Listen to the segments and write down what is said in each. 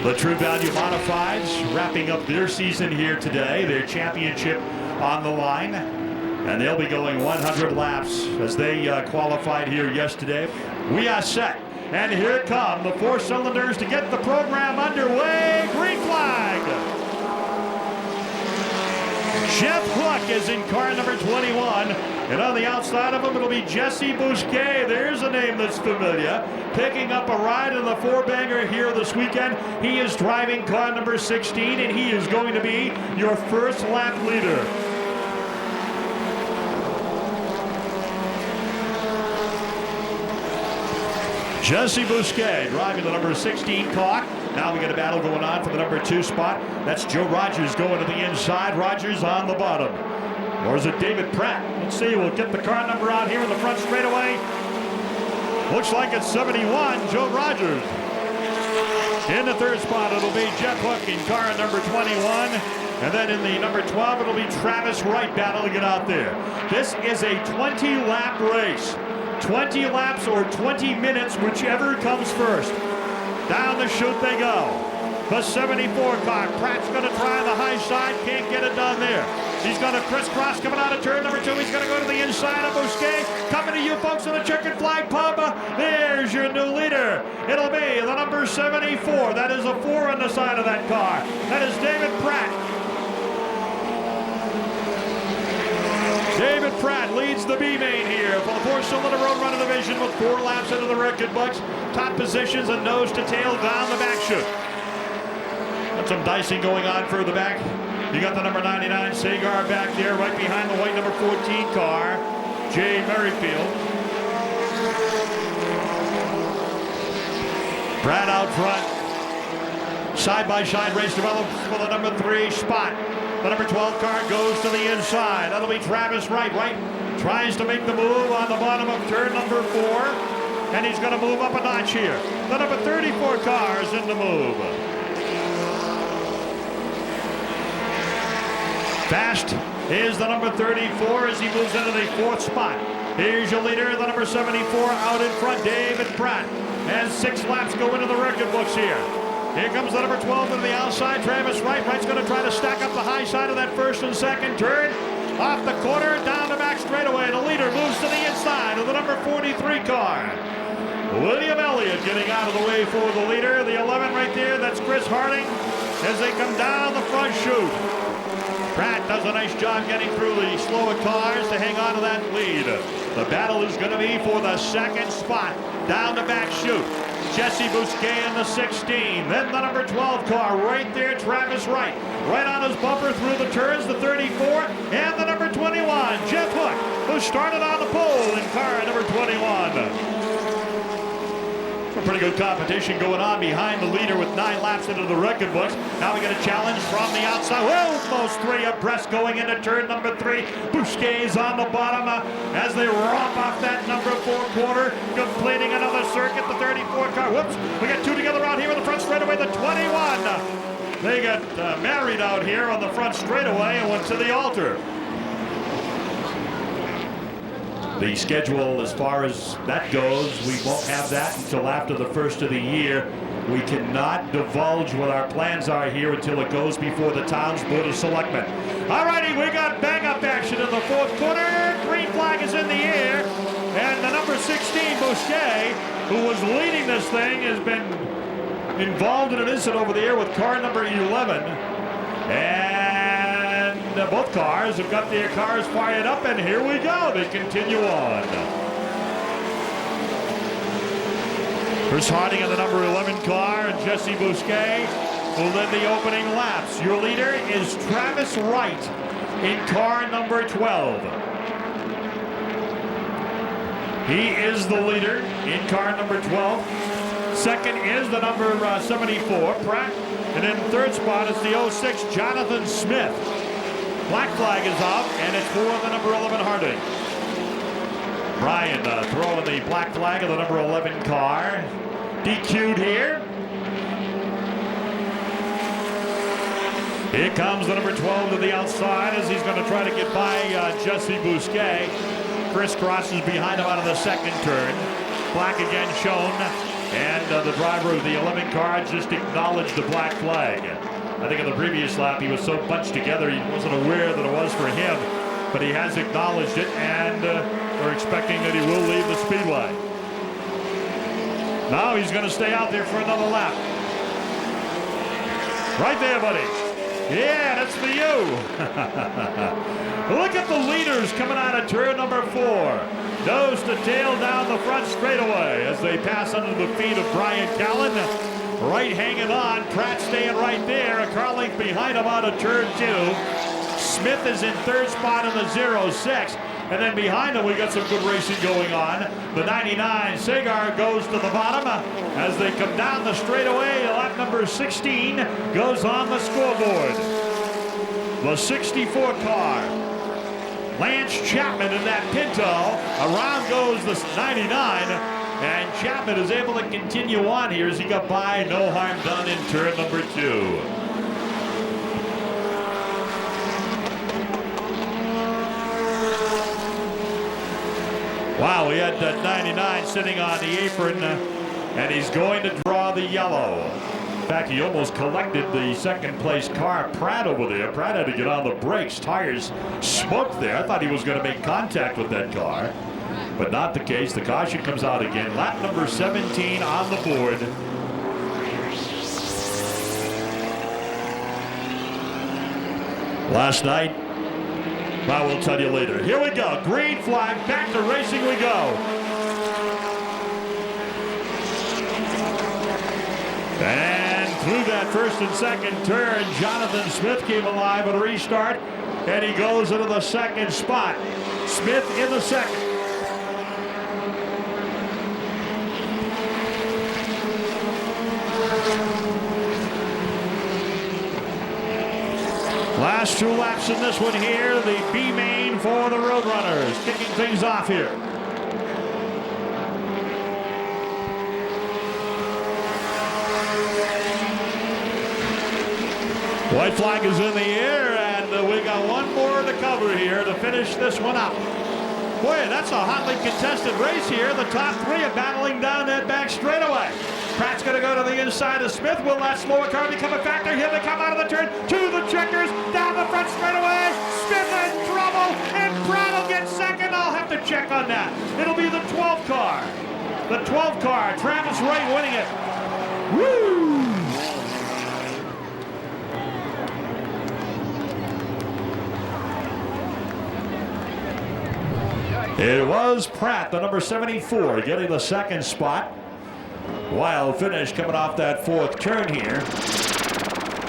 The True Value Modifieds wrapping up their season here today, their championship on the line. And they'll be going 100 laps as they qualified here yesterday. We are set. And here come the 4 cylinders to get the program underway. Green flag. Jeff Hook is in car number 21. And on the outside of him, it'll be Jesse Bousquet. There's a name that's familiar. Picking up a ride in the 4-banger here this weekend. He is driving car number 16, and he is going to be your first lap leader. Jesse Bousquet driving the number 16 car. Now we got a battle going on for the number 2 spot. That's Joe Rogers going to the inside. Rogers on the bottom. Or is it David Pratt? Let's see. We'll get the car number out here in the front straightaway. Looks like it's 71, Joe Rogers. In the 3rd spot, it'll be Jeff Hook in car number 21. And then in the number 12, it'll be Travis Wright battling it out there. This is a 20-lap race. 20 laps or 20 minutes, whichever comes first. Down the chute they go. The 74 car. Pratt's going to try the high side. Can't get it done there. He's going to crisscross coming out of turn number 2. He's going to go to the inside of Bousquet. Coming to you folks in the Checkered Flag Pub. There's your new leader. It'll be the number 74. That is a 4 on the side of that car. That is David Pratt. David Pratt leads the B-main here for the 4-cylinder Roadrunner division with 4 laps into the record books. Top positions and nose to tail down the back chute. Got some dicing going on further back. You got the number 99 Sagar back there right behind the white number 14 car, Jay Merrifield. Pratt out front. Side-by-side race develops for the number 3 spot. The number 12 car goes to the inside. That'll be Travis Wright. Wright tries to make the move on the bottom of turn number 4. And he's going to move up a notch here. The number 34 car is in the move. Fast is the number 34 as he moves into the 4th spot. Here's your leader, the number 74 out in front, David Pratt. And 6 laps go into the record books here. Here comes the number 12 to the outside, Travis Wright. Wright's going to try to stack up the high side of that 1st and 2nd turn. Off the corner, down the back straightaway. The leader moves to the inside of the number 43 car. William Elliott getting out of the way for the leader. The 11 right there, that's Chris Harding as they come down the front chute. Pratt does a nice job getting through the slower cars to hang on to that lead. The battle is going to be for the 2nd spot down the back chute. Jesse Bousquet in the 16. Then the number 12 car right there, Travis Wright. Right on his bumper through the turns, the 34. And the number 21, Jeff Hook, who started on the pole in car number 21. A pretty good competition going on behind the leader with 9 laps into the record books. Now we get a challenge from the outside. Almost 3 abreast going into turn number 3. Bousquet's on the bottom as they romp off that number 4 corner, completing another circuit. The 34 car. Whoops, we got 2 together out here in the front straightaway. The 21. They got married out here on the front straightaway and went to the altar. The schedule, as far as that goes, we won't have that until after the 1st of the year. We cannot divulge what our plans are here until it goes before the town's Board of Selectmen. All righty, we got bang-up action in the 4th quarter. Green flag is in the air. And the number 16, Bousquet, who was leading this thing, has been involved in an incident over the air with car number 11. And both cars have got their cars fired up, and here we go. They continue on. Chris Harding in the number 11 car, and Jesse Bousquet will lead the opening laps. Your leader is Travis Wright in car number 12. He is the leader in car number 12. 2nd is the number 74, Pratt. And in 3rd spot is the 06, Jonathan Smith. Black flag is up, and it's for the number 11 Harding. Brian throwing the black flag of the number 11 car. DQ'd here. Here comes the number 12 to the outside as he's going to try to get by Jesse Bousquet. Chris crosses behind him out of the 2nd turn. Black again shown And the driver of the 11 car just acknowledged the black flag. I think in the previous lap he was so bunched together he wasn't aware that it was for him, but he has acknowledged it, and we're expecting that he will leave the speedway. Now he's going to stay out there for another lap. Right there, buddy. Yeah, that's for you. Look at the leaders coming out of turn number 4. Nose to tail down the front straightaway as they pass under the feet of Brian Callen. Right hanging on. Pratt staying right there. A car length behind him out of turn 2. Smith is in third spot in the 06. And then behind him, we got some good racing going on. The 99 Sagar goes to the bottom as they come down the straightaway. Lap number 16 goes on the scoreboard. The 64 car. Lance Chapman in that Pinto. Around goes the 99. And Chapman is able to continue on here as he got by. No harm done in turn number 2. Wow, we had 99 sitting on the apron, and he's going to draw the yellow. In fact, he almost collected the second place car, Pratt, over there. Pratt had to get on the brakes. Tires smoked there. I thought he was going to make contact with that car, but not the case. The caution comes out again. Lap number 17 on the board. Last night, well, we'll tell you later. Here we go. Green flag. Back to racing we go. And through that first and second turn, Jonathan Smith came alive at a restart, and he goes into the second spot. Smith in the second. Last 2 laps in this one here, the B main for the Roadrunners, kicking things off here. White flag is in the air, and we got one more to cover here to finish this one up. Boy, that's a hotly contested race here. The top 3 are battling down that back straightaway. Pratt's going to go to the inside of Smith. Will that slower car become a factor? Here they come out of the turn to the checkers, down the front straightaway. Smith in trouble, and Pratt will get second. I'll have to check on that. It'll be the 12 car. The 12 car, Travis Wright winning it. Woo! It was Pratt, the number 74, getting the second spot. Wild finish coming off that 4th turn here.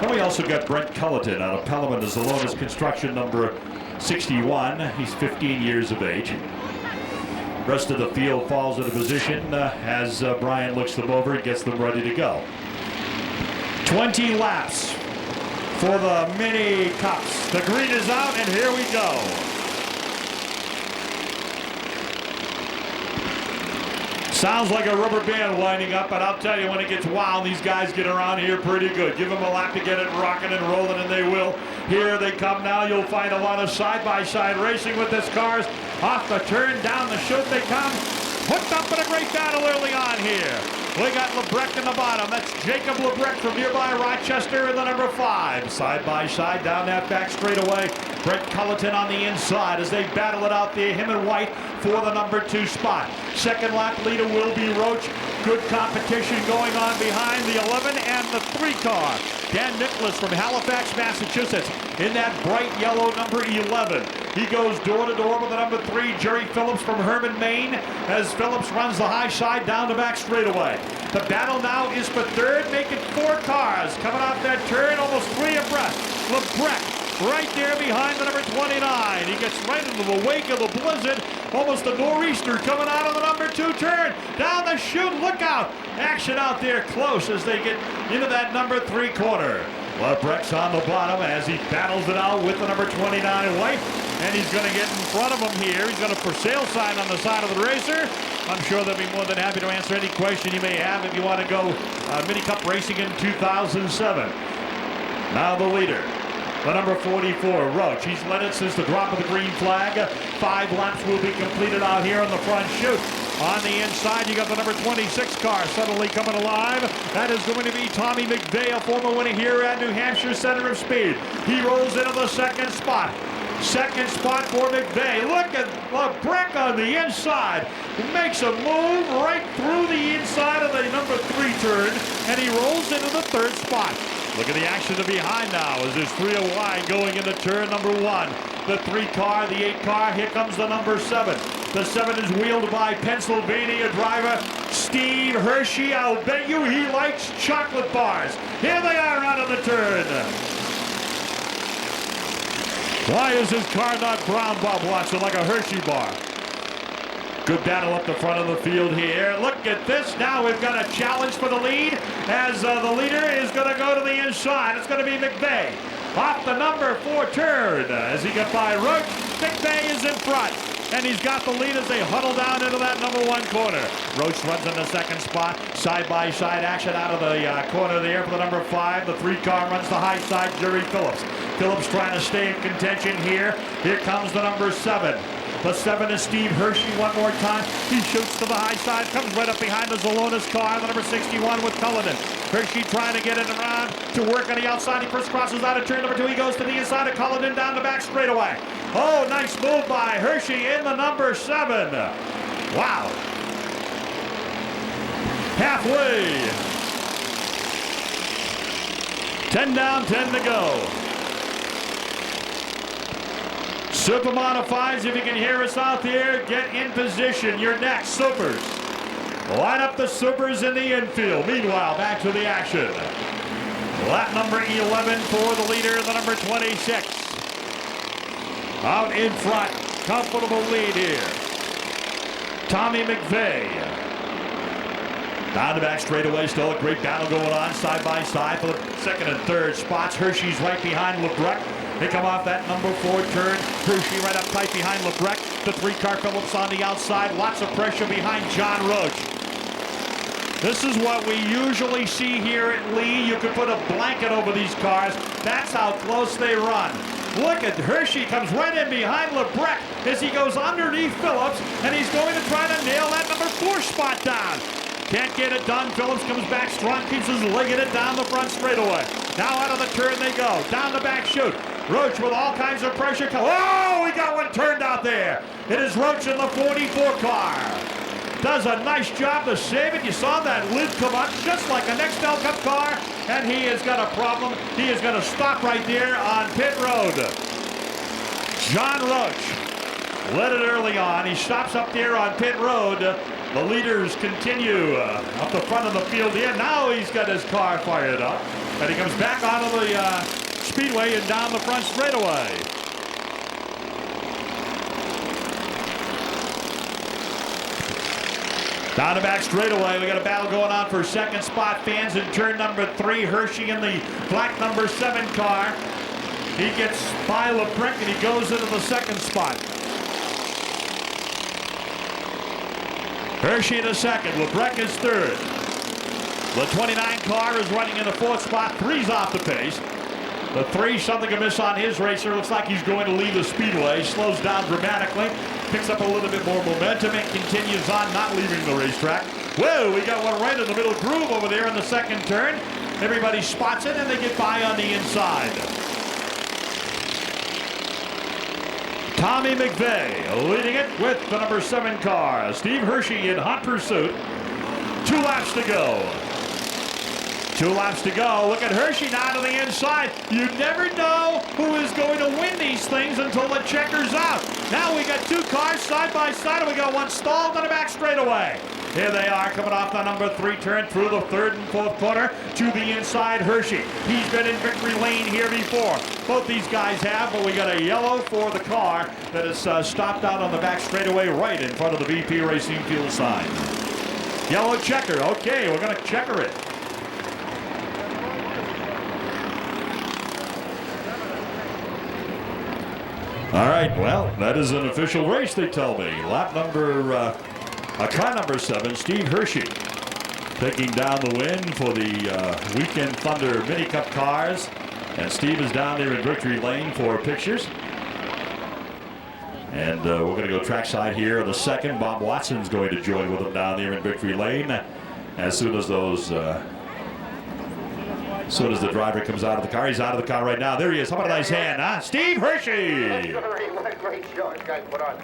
And we also got Brent Culleton out of Pelham as Zalonis Construction, number 61. He's 15 years of age. Rest of the field falls into position as Brian looks them over and gets them ready to go. 20 laps for the mini cups. The green is out, and here we go. Sounds like a rubber band winding up, but I'll tell you, when it gets wild, these guys get around here pretty good. Give them a lap to get it rocking and rolling, and they will. Here they come now. You'll find a lot of side-by-side racing with this cars. Off the turn, down the chute they come. Hooked up in a great battle early on here. We got Lebrecht in the bottom. That's Jacob Lebrecht from nearby Rochester in the number 5. Side-by-side down that back straightaway. Brent Culleton on the inside as they battle it out there, him and White for the number 2 spot. Second lap leader will be Roach. Good competition going on behind the 11 and the 3 car. Dan Nicholas from Halifax, Massachusetts in that bright yellow number 11. He goes door to door with the number 3, Jerry Phillips from Herman, Maine, as Phillips runs the high side down the back straightaway. The battle now is for third, making 4 cars coming off that turn, almost 3 abreast. Lebrecht right there behind the number 29. He gets right into the wake of the blizzard. Almost a nor'easter coming out of the number 2 turn. Down the chute, look out. Action out there close as they get into that number 3 corner. Lebrecht's on the bottom as he battles it out with the number 29 White. And he's going to get in front of him here. He's got a for sale sign on the side of the racer. I'm sure they'll be more than happy to answer any question you may have if you want to go Mini Cup racing in 2007. Now the leader. The number 44, Roach. He's led it since the drop of the green flag. 5 laps will be completed out here on the front chute. On the inside, you got the number 26 car suddenly coming alive. That is going to be Tommy McVeigh, a former winner here at New Hampshire Center of Speed. He rolls into the second spot. Second spot for McVeigh. Look at LeBrecht on the inside. Makes a move right through the inside of the number 3 turn, and he rolls into the third spot. Look at the action to behind now as there's 3 wide going into turn number 1. The 3 car, the 8 car, here comes the number 7. The 7 is wheeled by Pennsylvania driver Steve Hershey. I'll bet you he likes chocolate bars. Here they are out of the turn. Why is his car not brown, Bob Watson, like a Hershey bar? Good battle up the front of the field here. Look at this. Now we've got a challenge for the lead as the leader is going to go to the inside. It's going to be McVeigh. Off the number 4 turn as he got by Roach. McVeigh is in front. And he's got the lead as they huddle down into that number 1 corner. Roach runs in the second spot. Side-by-side action out of the corner there for the number 5. The 3 car runs the high side, Jerry Phillips. Phillips trying to stay in contention here. Here comes the number 7. The 7 is Steve Hershey one more time. He shoots to the high side, comes right up behind the Zalonis car, the number 61 with Cullinan. Hershey trying to get it around to work on the outside. He first crosses out of turn number 2. He goes to the inside of Cullinan down the back straightaway. Oh, nice move by Hershey in the number 7. Wow. Halfway. 10 down, 10 to go. Super Modifieds, if you can hear us out there, get in position. You're next, Supers. Line up the Supers in the infield. Meanwhile, back to the action. Lap number 11 for the leader, the number 26. Out in front, comfortable lead here. Tommy McVeigh. Down the back straightaway, still a great battle going on side by side for the second and third spots. Hershey's right behind LeBrecht. They come off that number 4 turn. Hershey right up tight behind LeBrecht. The 3 car Phillips on the outside. Lots of pressure behind John Roach. This is what we usually see here at Lee. You could put a blanket over these cars. That's how close they run. Look at Hershey comes right in behind LeBrecht as he goes underneath Phillips, and he's going to try to nail that number 4 spot down. Can't get it done. Phillips comes back strong, keeps his legging it down the front straightaway. Now out of the turn they go. Down the back chute. Roach with all kinds of pressure. Oh, we got one turned out there. It is Roach in the 44 car. Does a nice job to save it. You saw that lid come up just like a Nextel Cup car, and he has got a problem. He is going to stop right there on pit road. John Roach led it early on. He stops up there on pit road. The leaders continue up the front of the field here. Now he's got his car fired up, and he comes back onto the speedway and down the front straightaway. Down the back straightaway, we got a battle going on for second spot. Fans in turn number 3. Hershey in the black number 7 car. He gets by LeBrecht and he goes into the second spot. Hershey in the second. LeBrecht is third. The 29 car is running in the 4th spot. 3's off the pace. The 3, something amiss on his racer. Looks like he's going to leave the speedway. Slows down dramatically. Picks up a little bit more momentum and continues on, not leaving the racetrack. Whoa, we got one right in the middle groove over there in the second turn. Everybody spots it and they get by on the inside. Tommy McVeigh leading it with the number 7 car. Steve Hershey in hot pursuit. 2 laps to go. 2 laps to go. Look at Hershey now to the inside. You never know who is going to win these things until the checker's out. Now we got 2 cars side by side, and we got one stalled on the back straightaway. Here they are coming off the number 3 turn through the 3rd and 4th corner to the inside. Hershey. He's been in victory lane here before. Both these guys have, but we got a yellow for the car that is stopped out on the back straightaway right in front of the VP Racing Fuel sign. Yellow checker. Okay, we're going to checker it. All right, well, that is an official race, they tell me. Lap number, car number 7, Steve Hershey, taking down the win for the Weekend Thunder Mini Cup cars. And Steve is down there in victory lane for pictures. And we're going to go trackside here in the second. Bob Watson's going to join with them down there in Victory Lane. As soon as those, the driver comes out of the car, he's out of the car right now. There he is. How about a nice hand, huh? Steve Hershey. What a great show this guy put on.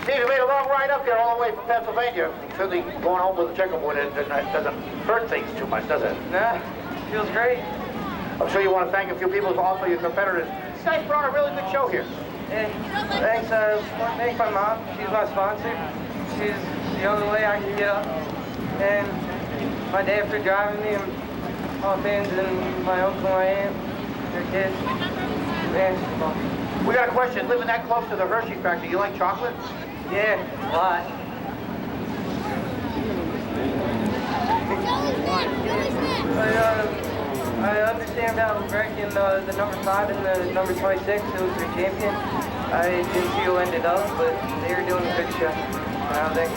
Steve, you made a long ride up here all the way from Pennsylvania. Certainly going home with a checkerboard it doesn't hurt things too much, does it? Nah, feels great. I'm sure you want to thank a few people, also your competitors. You guys put on a really good show here. Hey, thanks my mom. She's my sponsor. She's the only way I can get up. And my dad for driving me, and all fans, and my uncle, my aunt, their kids. Man, we got a question. Living that close to the Hershey factory, you like chocolate? yeah, a lot. I understand about breaking the number 5 and the number 26, who was your champion. I didn't see who ended up, but they were doing a good show. I don't think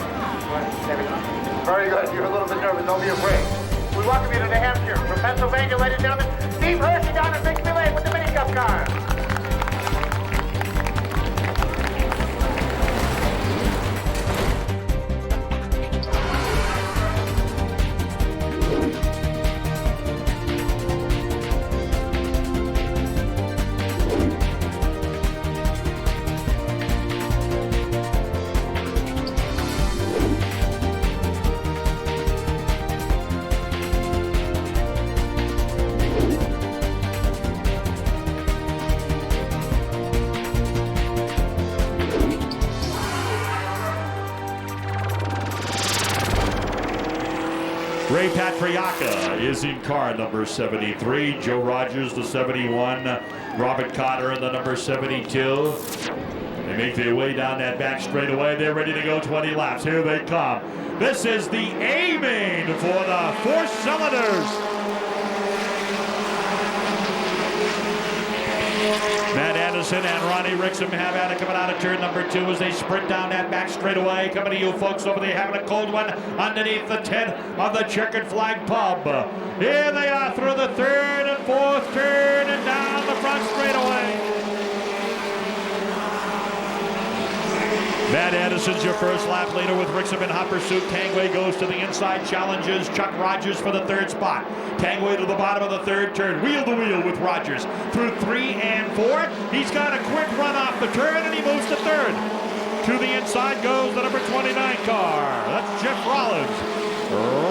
everything. Very good. You're a little bit nervous. Don't be afraid. We welcome you to New Hampshire. From Pennsylvania, ladies and gentlemen, Steve Hershey down in Victory Lane with the mini cup car. Ray Patriacca is in car number 73. Joe Rogers, the 71. Robert Cotter in the number 72. They make their way down that back straightaway. They're ready to go 20 laps. Here they come. This is the A main for the 4 cylinders. Matt Anderson and Ronnie Rixham have at it coming out of turn number 2 as they sprint down that back straightaway. Coming to you folks over there having a cold one underneath the tent of the Checkered Flag Pub. Here they are through the 3rd and 4th turn and down the front straightaway. Matt Anderson's your first lap leader with Rixham in hot pursuit. Tangway goes to the inside, challenges Chuck Rogers for the 3rd spot. Tangway to the bottom of the 3rd turn, wheel to wheel with Rogers through 3 and 4. He's got a quick run off the turn and he moves to 3rd. To the inside goes the number 29 car. That's Jeff Rollins.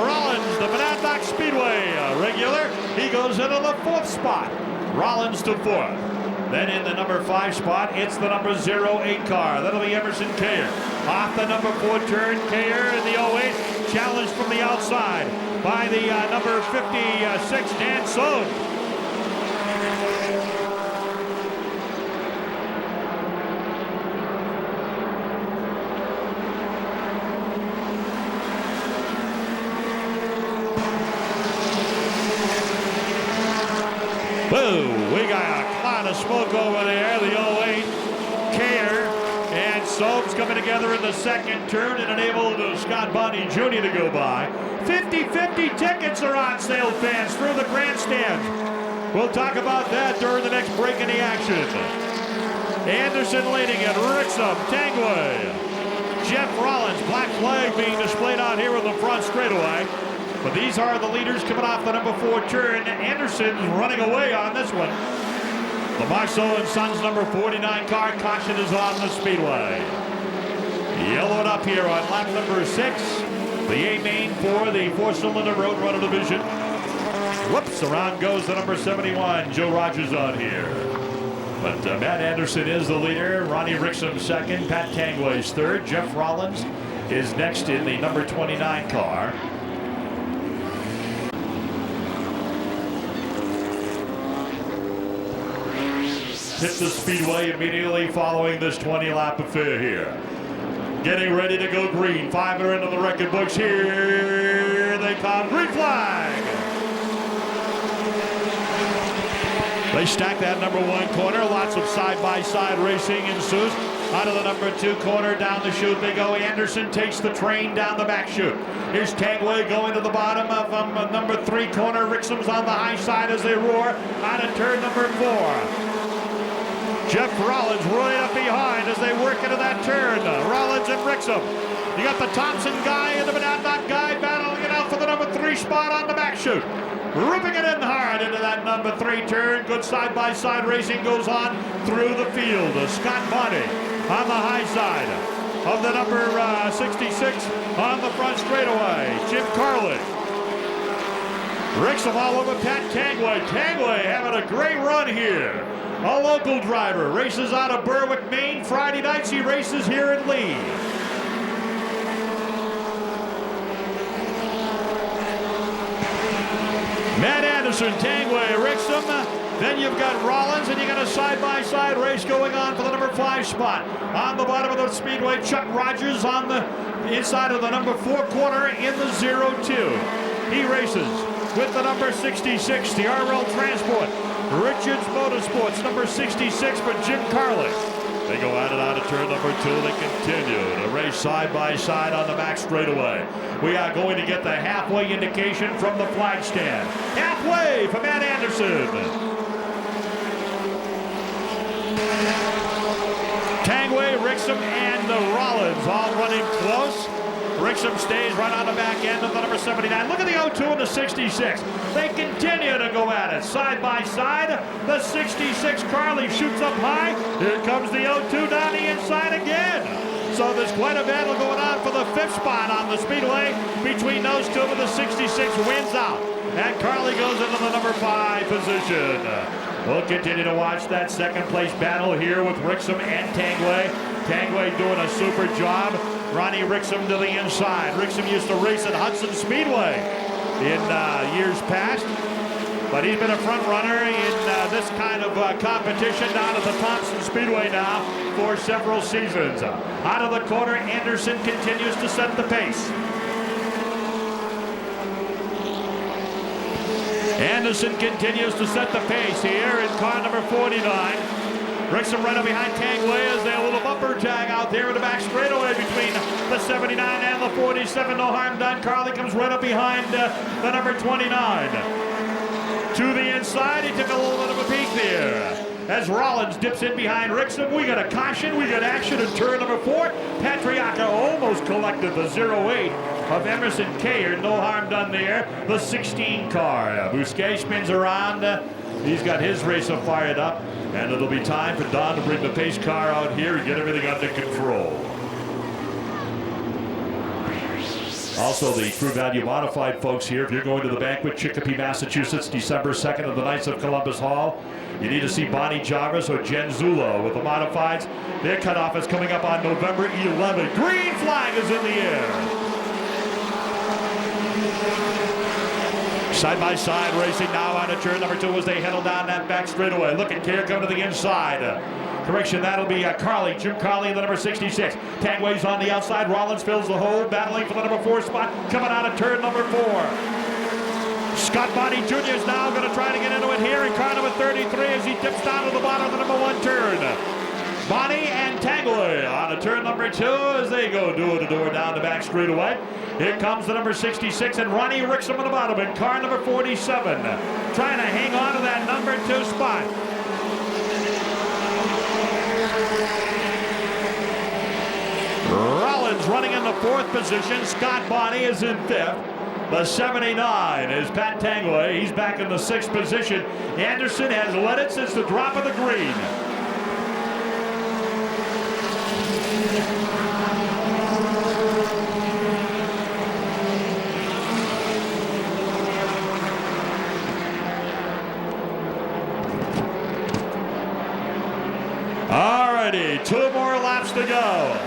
Rollins, the USA Speedway regular. He goes into the 4th spot. Rollins to 4th. Then in the number 5 spot, it's the number 08 car. That'll be Emerson Kayer. Off the number 4 turn, Kayer in the 08, challenged from the outside by the number 56, Dan Sohn. Boom, we got a cloud of smoke over there. The 08, Kayer and Soames coming together in the 2nd turn and enabled Scott Bonney Jr. to go by. 50-50 tickets are on sale, fans, through the grandstand. We'll talk about that during the next break in the action. Anderson leading it, Rixham, Tangway, Jeff Rollins, black flag being displayed out here in the front straightaway. But these are the leaders coming off the number 4 turn. Anderson's running away on this one. The Marceau and Sons number 49 car, caution is on the speedway. Yellowed up here on lap number 6. The A main for the 4-cylinder Roadrunner division. Whoops, around goes the number 71, Joe Rogers on here. But Matt Anderson is the leader. Ronnie Rixham 2nd, Pat Tangway's 3rd. Jeff Rollins is next in the number 29 car. Hit the speedway immediately following this 20-lap affair here. Getting ready to go green. 5 are into the record books. Here they come. Green flag. They stack that number 1 corner. Lots of side-by-side racing ensues. Out of the number 2 corner, down the chute they go. Anderson takes the train down the back chute. Here's Tangway going to the bottom of number 3 corner. Rixham's on the high side as they roar out of turn number 4. Jeff Rollins right up behind as they work into that turn. Rollins and Wrexham. You got the Thompson guy and the Monadnock guy battling it out for the number 3 spot on the back chute. Ripping it in hard into that number 3 turn. Good side-by-side racing goes on through the field. Scott Bonney on the high side of the number 66 on the front straightaway. Jim Carley. Wrexham all over Pat Tangway. Tangway having a great run here. A local driver. Races out of Berwick, Maine. Friday nights he races here in Lee. Matt Anderson, Tangway, Wrexham. Then you've got Rollins, and you got a side-by-side race going on for the number 5 spot. On the bottom of the speedway, Chuck Rogers on the inside of the number 4 corner in the 0-2. He races with the number 66, the RL Transport. Richards Motorsports, number 66 for Jim Carley. They go at it out of turn number 2. They continue to race side by side on the back straightaway. We are going to get the halfway indication from the flag stand. Halfway for Matt Anderson. Tangway, Wrexham, and Rollins all running close. Wrexham stays right on the back end of the number 79. Look at the 0-2 and the 66. They continue to go at it side by side. The 66 Carley shoots up high. Here comes the 0-2 down the inside again. So there's quite a battle going on for the 5th spot on the speedway between those two, but the 66 wins out. And Carley goes into the number 5 position. We'll continue to watch that second place battle here with Wrexham and Tangway. Tangway doing a super job. Ronnie Wrexham to the inside. Wrexham used to race at Hudson Speedway in years past, but he's been a front runner in this kind of competition down at the Thompson Speedway now for several seasons. Out of the corner, Anderson continues to set the pace. Anderson continues to set the pace here in car number 49. Wrexham right up behind Tangway as they a little bumper tag out there in the back straightaway between the 79 and the 47. No harm done. Carley comes right up behind the number 29. To the inside, he took a little bit of a peek there. As Rollins dips in behind Wrexham, we got a caution, we got action in turn number 4. Patriacca almost collected the 0-8 of Emerson Kayard. No harm done there. The 16 car. Bousquet spins around. He's got his racer fired up. And it'll be time for Don to bring the pace car out here and get everything under control. Also, the True Value Modified folks here, if you're going to the banquet, Chicopee, Massachusetts, December 2nd at the Knights of Columbus Hall, you need to see Bonnie Jarvis or Jen Zulo with the Modifieds. Their cutoff is coming up on November 11th. Green flag is in the air. Side-by-side racing now on to turn number 2 as they head down that back straightaway. Look at Care coming to the inside. Correction, that'll be Carley, Jim Carley, the number 66. Tangway's on the outside. Rollins fills the hole, battling for the number 4 spot. Coming out of turn number 4. Scott Bonney Jr. is now going to try to get into it here in car number 33 as he dips down to the bottom of the number 1 turn. Bonney and Tangway on to turn number 2 as they go door-to-door down the back straightaway. Here comes the number 66 and Ronnie Wrexham on the bottom in car number 47. Trying to hang on to that number 2 spot. Rollins running in the 4th position. Scott Bonney is in 5th. The 79 is Pat Tangway. He's back in the 6th position. Anderson has led it since the drop of the green. Alrighty, 2 more laps to go.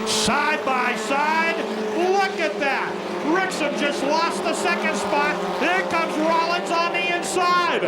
Side by side, look at that. Wrexham just lost the 2nd spot. Here comes Rollins on the inside.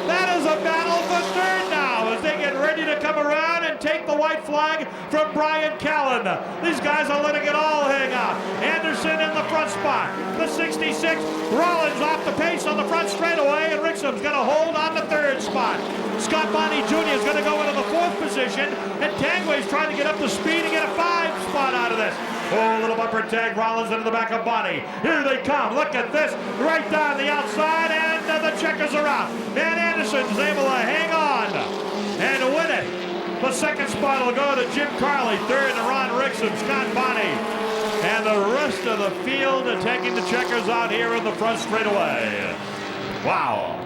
That is a battle for 3rd now as they get ready to come around and take the white flag from Brian Callen. These guys are letting it all hang out. Anderson in the front spot. The 66, Rollins off the pace on the front straightaway, and Wrexham's going to hold on the 3rd spot. Scott Bonney Jr. is going to go into the 4th position, and Tangway's trying to get up to speed and get a 5 spot out of this. Oh, a little bumper tag, Rollins into the back of Bonney. Here they come, look at this, right down the outside, and the checkers are out. And Anderson's able to hang on And to win it, the second spot will go to Jim Carley. Third to Ron Rickson, Scott Bonney. And the rest of the field are taking the checkers out here in the front straightaway. Wow.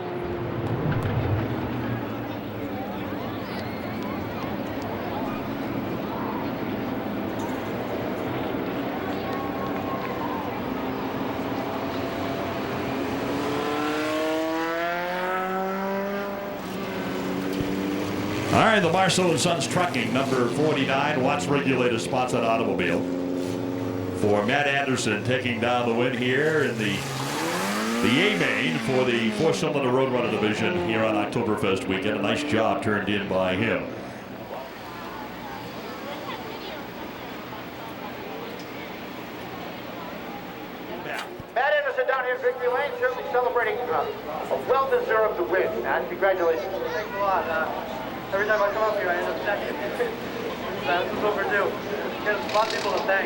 All right, the Marshall & Sons Trucking, number 49, Watts Regulator Sponsored Automobile. For Matt Anderson taking down the win here in the A-Main for the four-cylinder Roadrunner division here on Oktoberfest weekend. A nice job turned in by him. Matt Anderson down here in Victory Lane, certainly celebrating a well-deserved win. Matt, congratulations. Thanks a lot. Every time I come up here, I end up second. This is overdue. There's a lot of people to thank.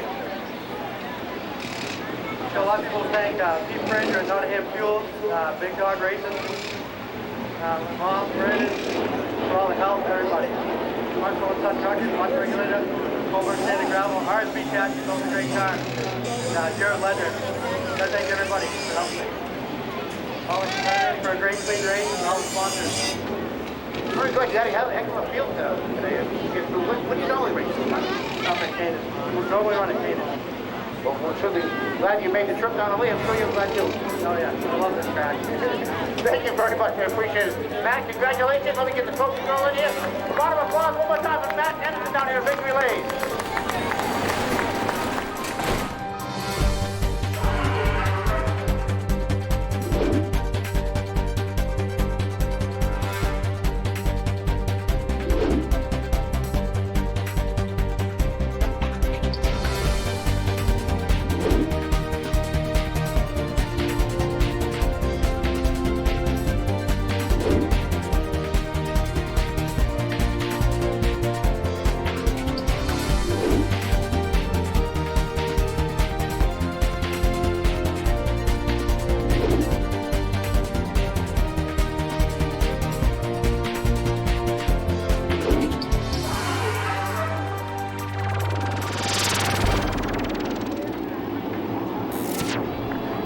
Got a lot of people to thank. Pete Fraser at Nottingham Fuels, Big Dog Racing, my mom, Brandon, for all the help, everybody. Marshall & Sons Trucking, Watts Regulator, Colbert Sand and Gravel, RSB Chassis, built a great car. And Jared Ledger. I thank everybody for helping me. All the competitors for a great clean race and all the sponsors. Very good. You had a heck of a field today. What do you normally race? Up at Canaan. We normally run at Canaan. Well, we're certainly glad you made the trip down to Lee. I'm sure you're glad too. Oh yeah, I love this track. Thank you very much. I appreciate it. Matt, congratulations. Let me get the trophy going here. A round of applause one more time for Matt Anderson down here at Victory Lane.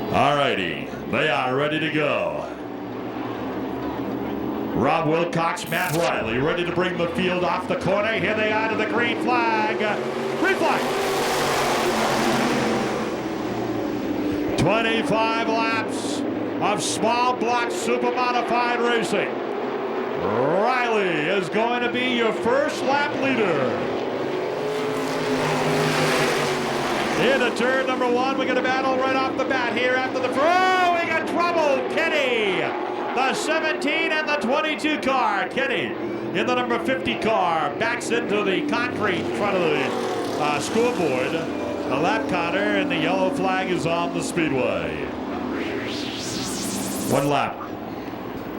Alrighty, they are ready to go. Rob Wilcox, Matt Riley, ready to bring the field off the corner. Here they are to the green flag. Green flag. 25 laps of small block super modified racing. Riley is going to be your first lap leader. Into turn number one, we got a battle right off the bat here after the throw. We got trouble. Kenny, the 17 and the 22 car. Kenny in the number 50 car backs into the concrete in front of the scoreboard. The lap counter and the yellow flag is on the speedway. One lap.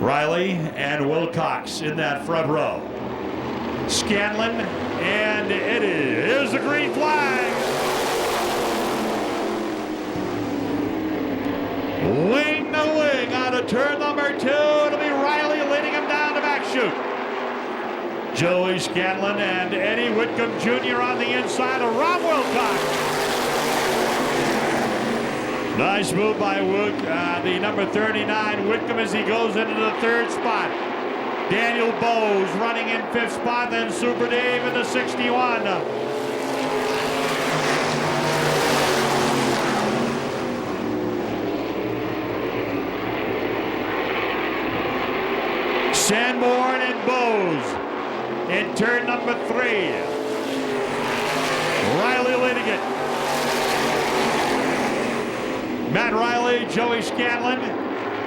Riley and Wilcox in that front row. Scanlon and Eddie. Here's the green flag. Wing to wing out of turn number two. It'll be Riley leading him down to back chute. Joey Scanlon and Eddie Whitcomb Jr. on the inside of Rob Wilcox. Nice move by the number 39 Whitcomb as he goes into the third spot. Daniel Bowes running in fifth spot, then Super Dave in the 61. Sanborn and Bowes in turn number 3. Riley leading it. Matt Riley, Joey Scanlon,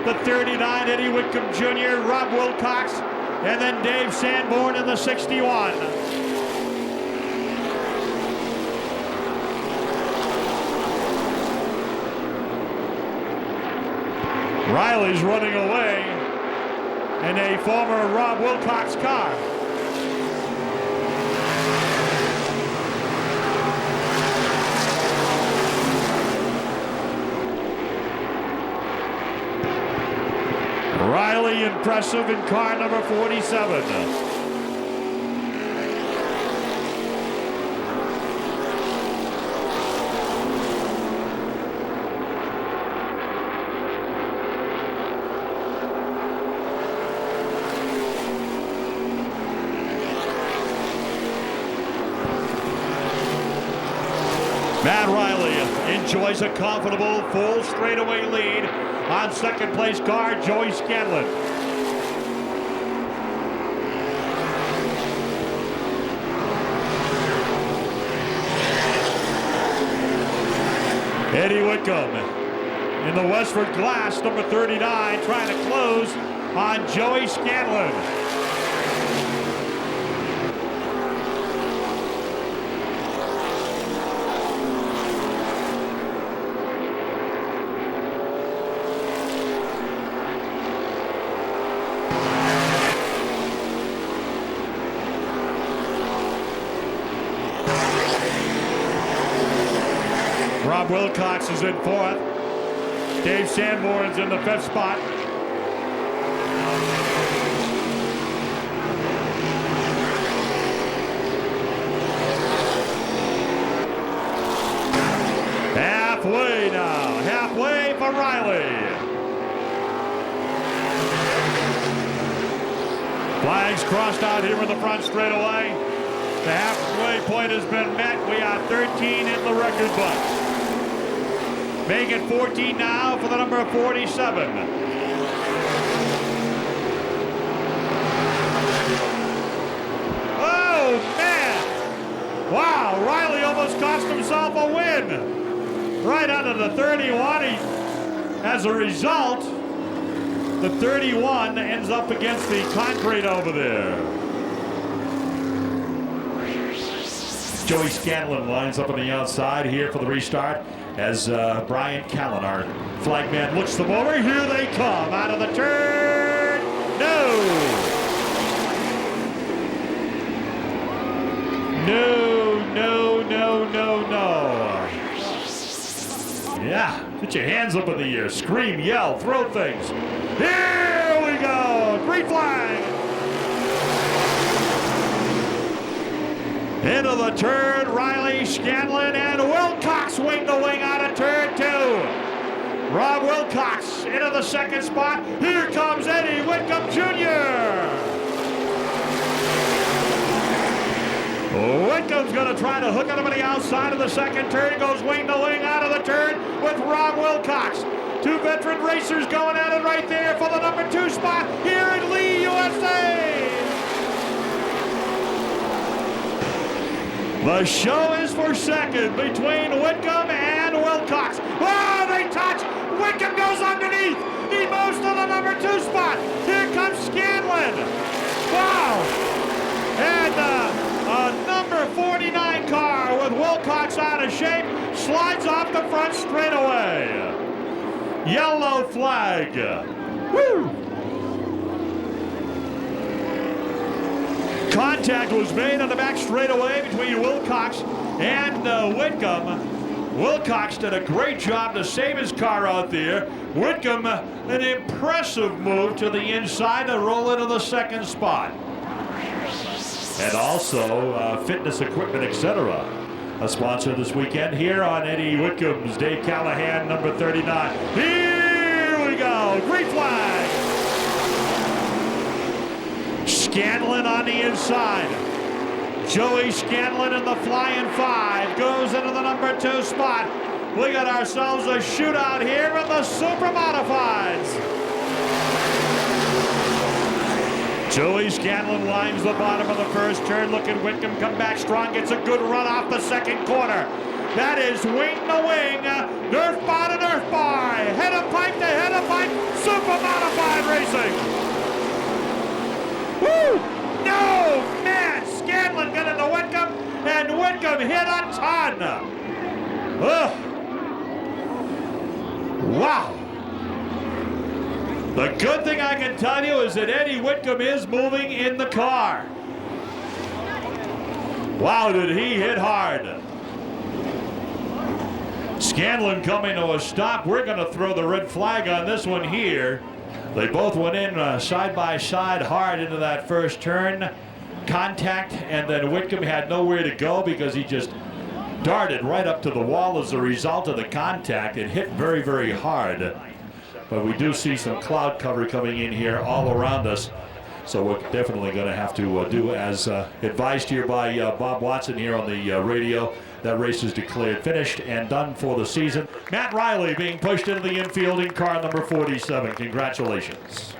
the 39, Eddie Whitcomb Jr., Rob Wilcox, and then Dave Sanborn in the 61. Riley's running away in a former Rob Wilcox car. Riley impressive in car number 47. Riley enjoys a comfortable full straightaway lead on second place car Joey Scanlon. Eddie Whitcomb in the Westford Glass, number 39, trying to close on Joey Scanlon. Rob Wilcox is in fourth. Dave Sanborn's in the fifth spot. Halfway now. Halfway for Riley. Flags crossed out here in the front straightaway. The halfway point has been met. We are 13 in the record book. Make it 14 now for the number 47. Oh, man. Wow, Riley almost cost himself a win. Right under the 31. As a result, the 31 ends up against the concrete over there. Joey Scanlon lines up on the outside here for the restart as Brian Callan, our flagman, looks them over. Here they come out of the turn. No! No, no, no, no, no. Yeah, put your hands up in the air. Scream, yell, throw things. Here we go. Green flag. Into the turn, Riley, Scanlon, and Wilcox wing to wing out of turn two. Rob Wilcox into the second spot. Here comes Eddie Whitcomb Jr. Whitcomb's going to try to hook it up on the outside of the second turn. Goes wing to wing out of the turn with Rob Wilcox. Two veteran racers going at it right there for the number 2 spot here in Lee, USA. The show is for second between Whitcomb and Wilcox. Oh, they touch. Whitcomb goes underneath. He moves to the number 2 spot. Here comes Scanlon. Wow. And a number 49 car with Wilcox out of shape slides off the front straightaway. Yellow flag. Woo! Contact was made on the back straightaway between Wilcox and Whitcomb. Wilcox did a great job to save his car out there. Whitcomb, an impressive move to the inside to roll into the second spot. And also fitness equipment, etc. A sponsor this weekend here on Eddie Whitcomb's Dave Callahan, number 39. Here we go, green flag. Scanlon on the inside. Joey Scanlon in the flying 5 goes into the number 2 spot. We got ourselves a shootout here in the super modifieds. Joey Scanlon lines the bottom of the first turn. Look at Whitcomb come back strong. Gets a good run off the second corner. That is wing to wing. Nerf bar to nerf bar. Head of pipe to head of pipe. Super modified racing. Woo! No! Man! Scanlon got into Whitcomb, and Whitcomb hit a ton. Ugh. Wow. The good thing I can tell you is that Eddie Whitcomb is moving in the car. Wow, did he hit hard. Scanlon coming to a stop. We're going to throw the red flag on this one here. They both went in side by side hard into that first turn. Contact, and then Whitcomb had nowhere to go because he just darted right up to the wall as a result of the contact. It hit very, very hard. But we do see some cloud cover coming in here all around us. So we're definitely going to have to do as advised here by Bob Watson here on the radio. That race is declared finished and done for the season. Matt Riley being pushed into the infield in car number 47. Congratulations.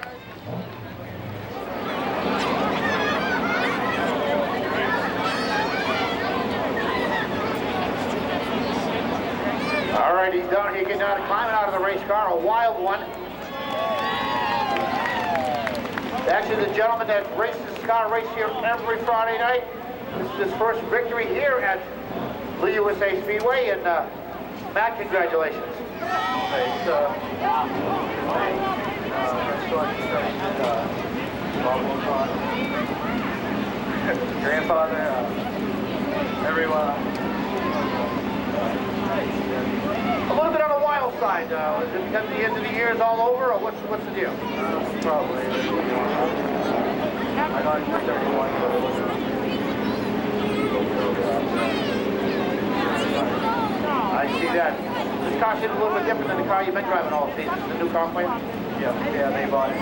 All right, he's down. He getting out, climbing out of the race car, a wild one. Actually, the gentleman that races this car race here every Friday night. This is his first victory here at the USA Speedway, and Matt, congratulations. Thanks. Grandfather, everyone. A little bit on the wild side. Is it because the end of the year is all over, or what's the deal? Probably. I got just everyone. I see that. This car seems a little bit different than the car you've been driving all season. Is it the new car for you? Yeah, they bought it.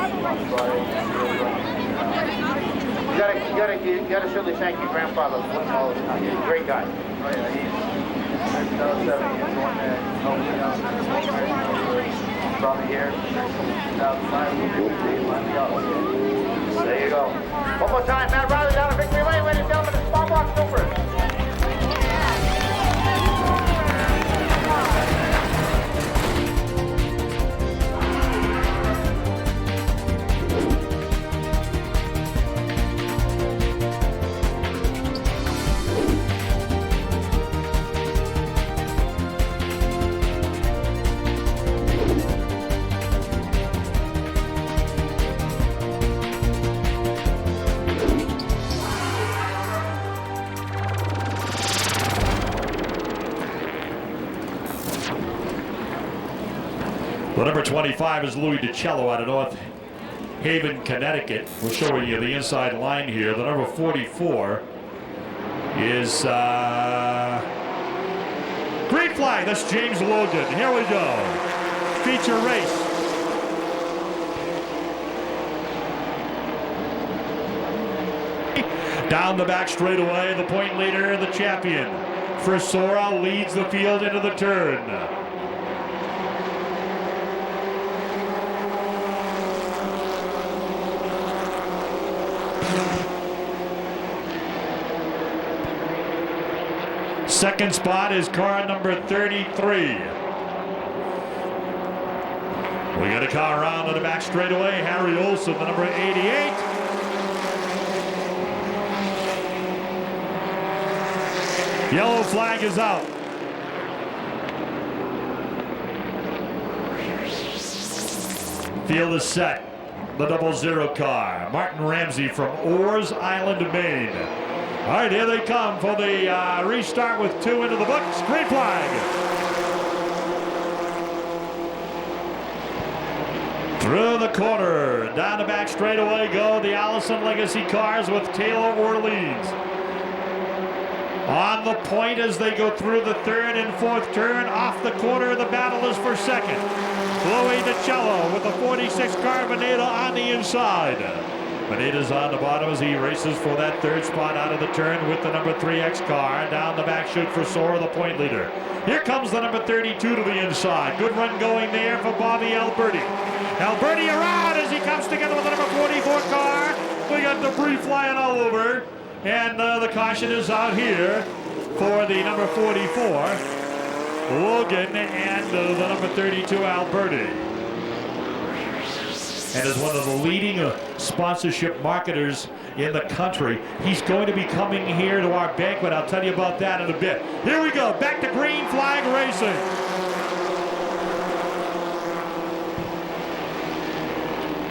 You gotta certainly thank your grandfather for putting all this on. He's a great guy. Oh yeah, he's 7 years old and helped me out. Brought me here. 2005. There you go. One more time, Matt Riley down to victory lane, ladies and gentlemen, the Small Box Super. The number 25 is Louis DiCello out of North Haven, Connecticut. We're showing you the inside line here. The number 44 is green flag. That's James Logan. Here we go. Feature race. Down the back straightaway, the point leader, the champion. Frisora leads the field into the turn. Second spot is car number 33. We got a car around to the back straightaway. Harry Olson, the number 88. Yellow flag is out. Field is set. The 00 car. Martin Ramsey from Oars Island, Maine. All right, here they come for the restart with 2 into the books. Green flag. Through the corner, down the back straightaway go the Allison Legacy cars with Taylor Orleans. On the point as they go through the third and fourth turn, off the corner, the battle is for second. Louis DiCello with the 46 car, Veneta on the inside. Veneda's on the bottom as he races for that third spot out of the turn with the number 3X car. Down the back chute for Sora, the point leader. Here comes the number 32 to the inside. Good run going there for Bobby Alberti. Alberti around as he comes together with the number 44 car. We got debris flying all over. And the caution is out here for the number 44, Logan, and the number 32, Alberti. And is one of the leading sponsorship marketers in the country. He's going to be coming here to our banquet. I'll tell you about that in a bit. Here we go, back to green flag racing.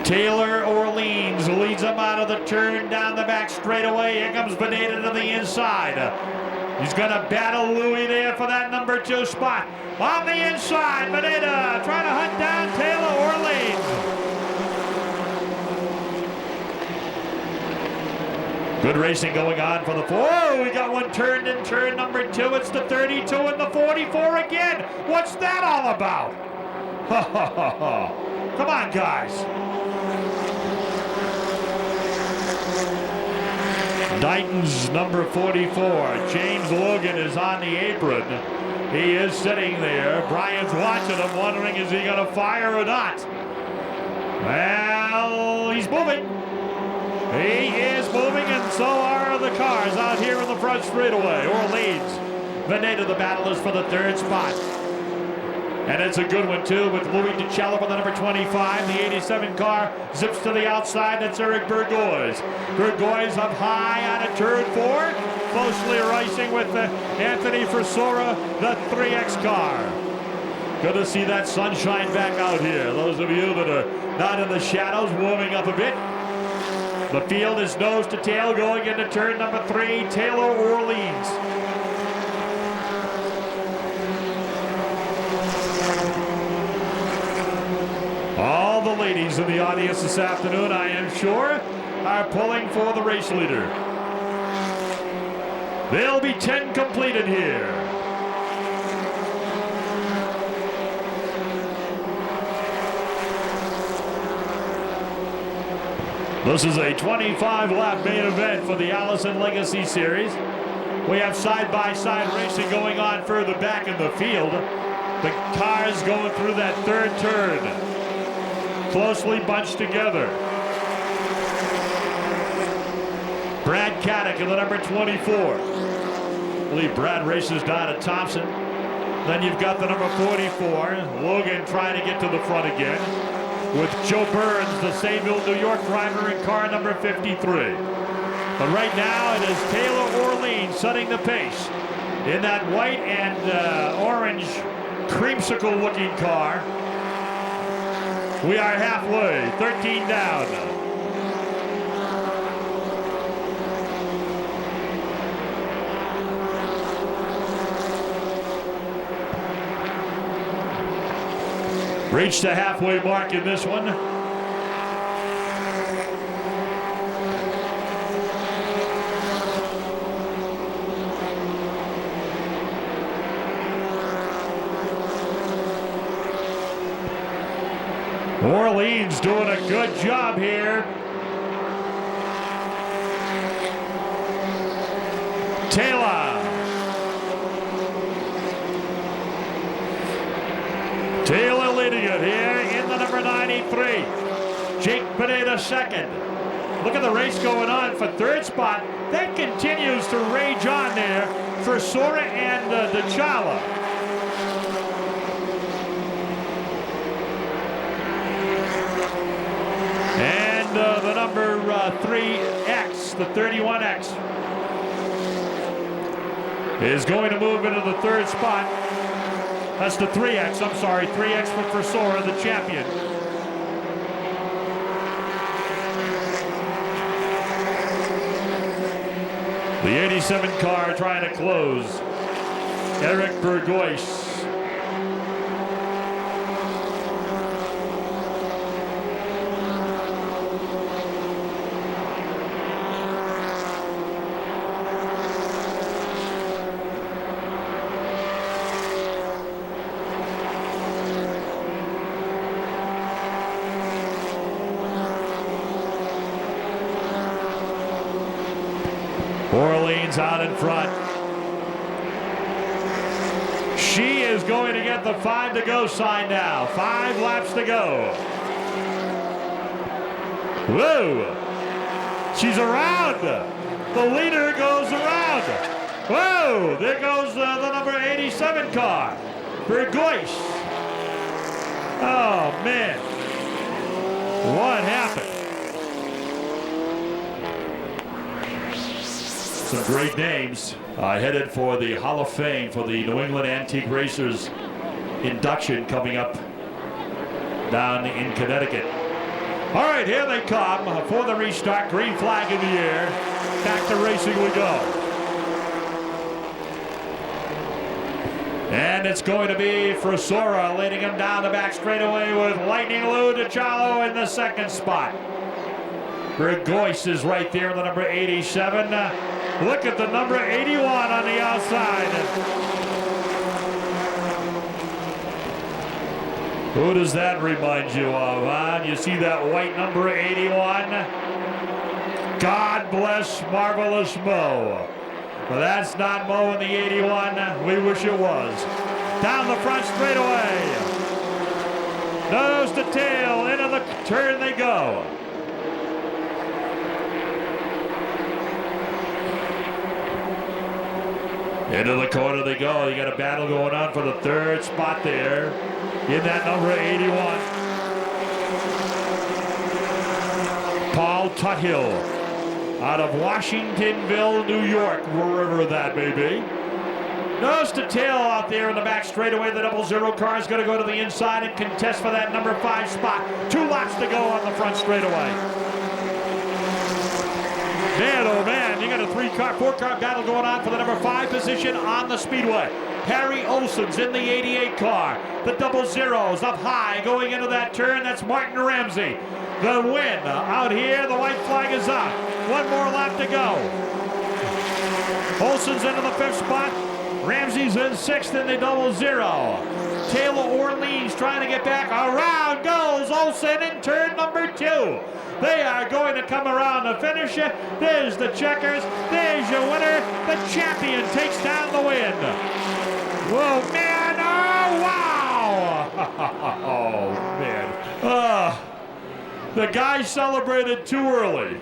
Taylor Orleans leads him out of the turn down the back straightaway. Here comes Veneta to the inside. He's going to battle Louis there for that number 2 spot. On the inside, Veneta trying to hunt down Taylor Orleans. Good racing going on for the 4. Oh, we got one turned in turn number 2. It's the 32 and the 44 again. What's that all about? Come on, guys. Dayton's number 44, James Logan, is on the apron. He is sitting there. Brian's watching him, wondering, is he going to fire or not? Well, he's moving. He is moving, and so are the cars out here in the front straightaway. Orleans, the name of the battle is for the third spot. And it's a good one, too, with Louis DiCello with the number 25. The 87 car zips to the outside. That's Eric Burgoyes. Burgoyes up high on a turn 4. Closely racing with Anthony Frisora, the 3X car. Good to see that sunshine back out here. Those of you that are not in the shadows, warming up a bit. The field is nose to tail going into turn number 3, Taylor Orleans. All the ladies in the audience this afternoon, I am sure, are pulling for the race leader. There'll be 10 completed here. This is a 25-lap main event for the Allison Legacy Series. We have side-by-side racing going on further back in the field. The cars going through that third turn. Closely bunched together. Brad Caddick in the number 24. I believe Brad races down at Thompson. Then you've got the number 44. Logan trying to get to the front again. With Joe Burns, the Sayville, New York driver, in car number 53. But right now it is Taylor Orleans setting the pace in that white and orange creamsicle looking car. We are halfway, 13 down. Reached the halfway mark in this one. Orleans doing a good job here. Taylor leading it here in the number 93. Jake Pineda second. Look at the race going on for third spot. That continues to rage on there for Sora and DiCello. The number 3X, the 31X, is going to move into the third spot. That's the 3X, I'm sorry, 3X for Sora, the champion. The 87 car trying to close. Eric Burgoyes. Orleans out in front. She is going to get the 5 to go sign now. 5 laps to go. Whoa! She's around. The leader goes around. Whoa! There goes the number 87 car. Burgoyes. Oh, man. What happened? Some great names headed for the Hall of Fame for the New England Antique Racers induction coming up down in Connecticut. All right, here they come for the restart. Green flag in the air. Back to racing we go. And it's going to be Frisora leading him down the back straightaway with Lightning Lou DiCello in the second spot. Burgoyes is right there in the number 87. Look at the number 81 on the outside. Who does that remind you of, huh? You see that white number 81? God bless Marvelous Mo. But that's not Mo in the 81. We wish it was. Down the front straightaway. Nose to tail. Into the turn they go. Into the corner they go. You got a battle going on for the third spot there in that number 81. Paul Tuthill out of Washingtonville, New York, wherever that may be. Nose to tail out there in the back straightaway. The 00 car is going to go to the inside and contest for that number 5 spot. 2 laps to go on the front straightaway. Man, oh man, you got a 4-car battle going on for the number 5 position on the speedway. Harry Olson's in the 88 car. The 00's up high going into that turn. That's Martin Ramsey. The win out here. The white flag is up. 1 more lap to go. Olson's into the 5th spot. Ramsey's in 6th in the 00. Taylor Orleans trying to get back. Around goes Olson in turn number 2. They are going to come around the finisher. There's the checkers. There's your winner. The champion takes down the win. Whoa, man. Oh, wow. Oh, man. The guy celebrated too early.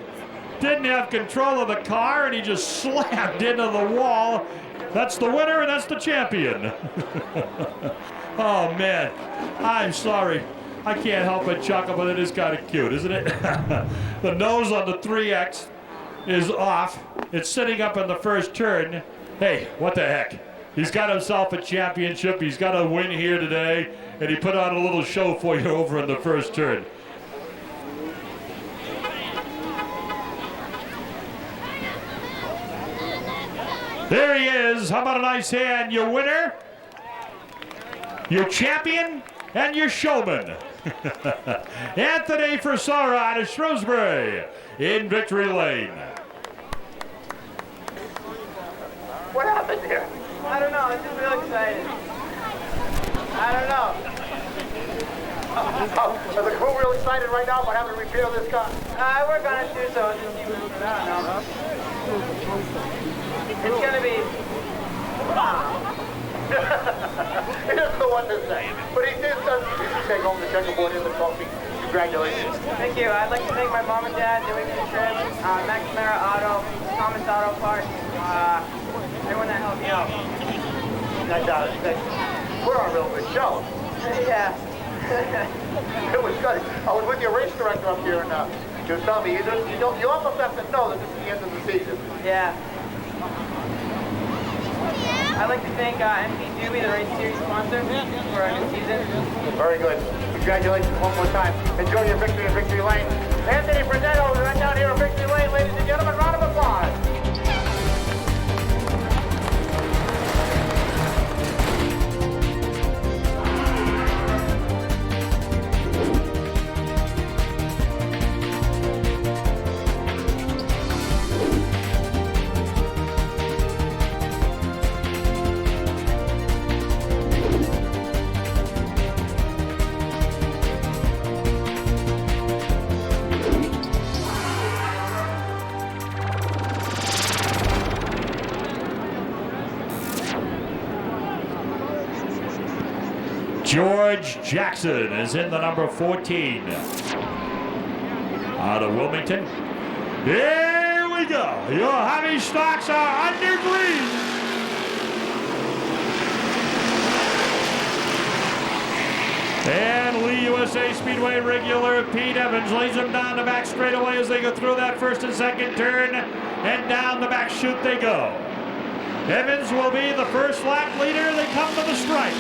Didn't have control of the car, and he just slammed into the wall. That's the winner, and that's the champion. Oh, man. I'm sorry. I can't help but chuckle, but it is kind of cute, isn't it? The nose on the 3X is off. It's sitting up in the first turn. Hey, what the heck? He's got himself a championship. He's got a win here today, and he put on a little show for you over in the first turn. There he is. How about a nice hand? Your winner, your champion, and your showman. Anthony Frisara out of Shrewsbury in Victory Lane. What happened here? I don't know. I'm just real excited. I don't know. Is the crew real excited right now about having to repair this car? I work on it too, so it's just keep moving. I don't know. It's gonna be. He doesn't know what to say, but he did take home the checkerboard and the trophy. Congratulations. Thank you. I'd like to thank my mom and dad, Dewey Trip, Max Mara Auto, Thomas Auto Parts, everyone that helped me out. We're on a real good show. Yeah. It was good. I was with your race director up here, and he was telling me you almost have to know that this is the end of the season. Yeah. I'd like to thank MP Doobie, the race series sponsor, for our new season. Very good. Congratulations one more time. Enjoy your victory in Victory Lane. Anthony Frenetto is right down here in Victory Lane, ladies and gentlemen. Round of applause. George Jackson is in the number 14. Out of Wilmington. Here we go. Your heavy stocks are under green. And Lee USA Speedway regular Pete Evans lays them down the back straightaway as they go through that first and second turn. And down the back chute they go. Evans will be the first lap leader. They come to the stripe.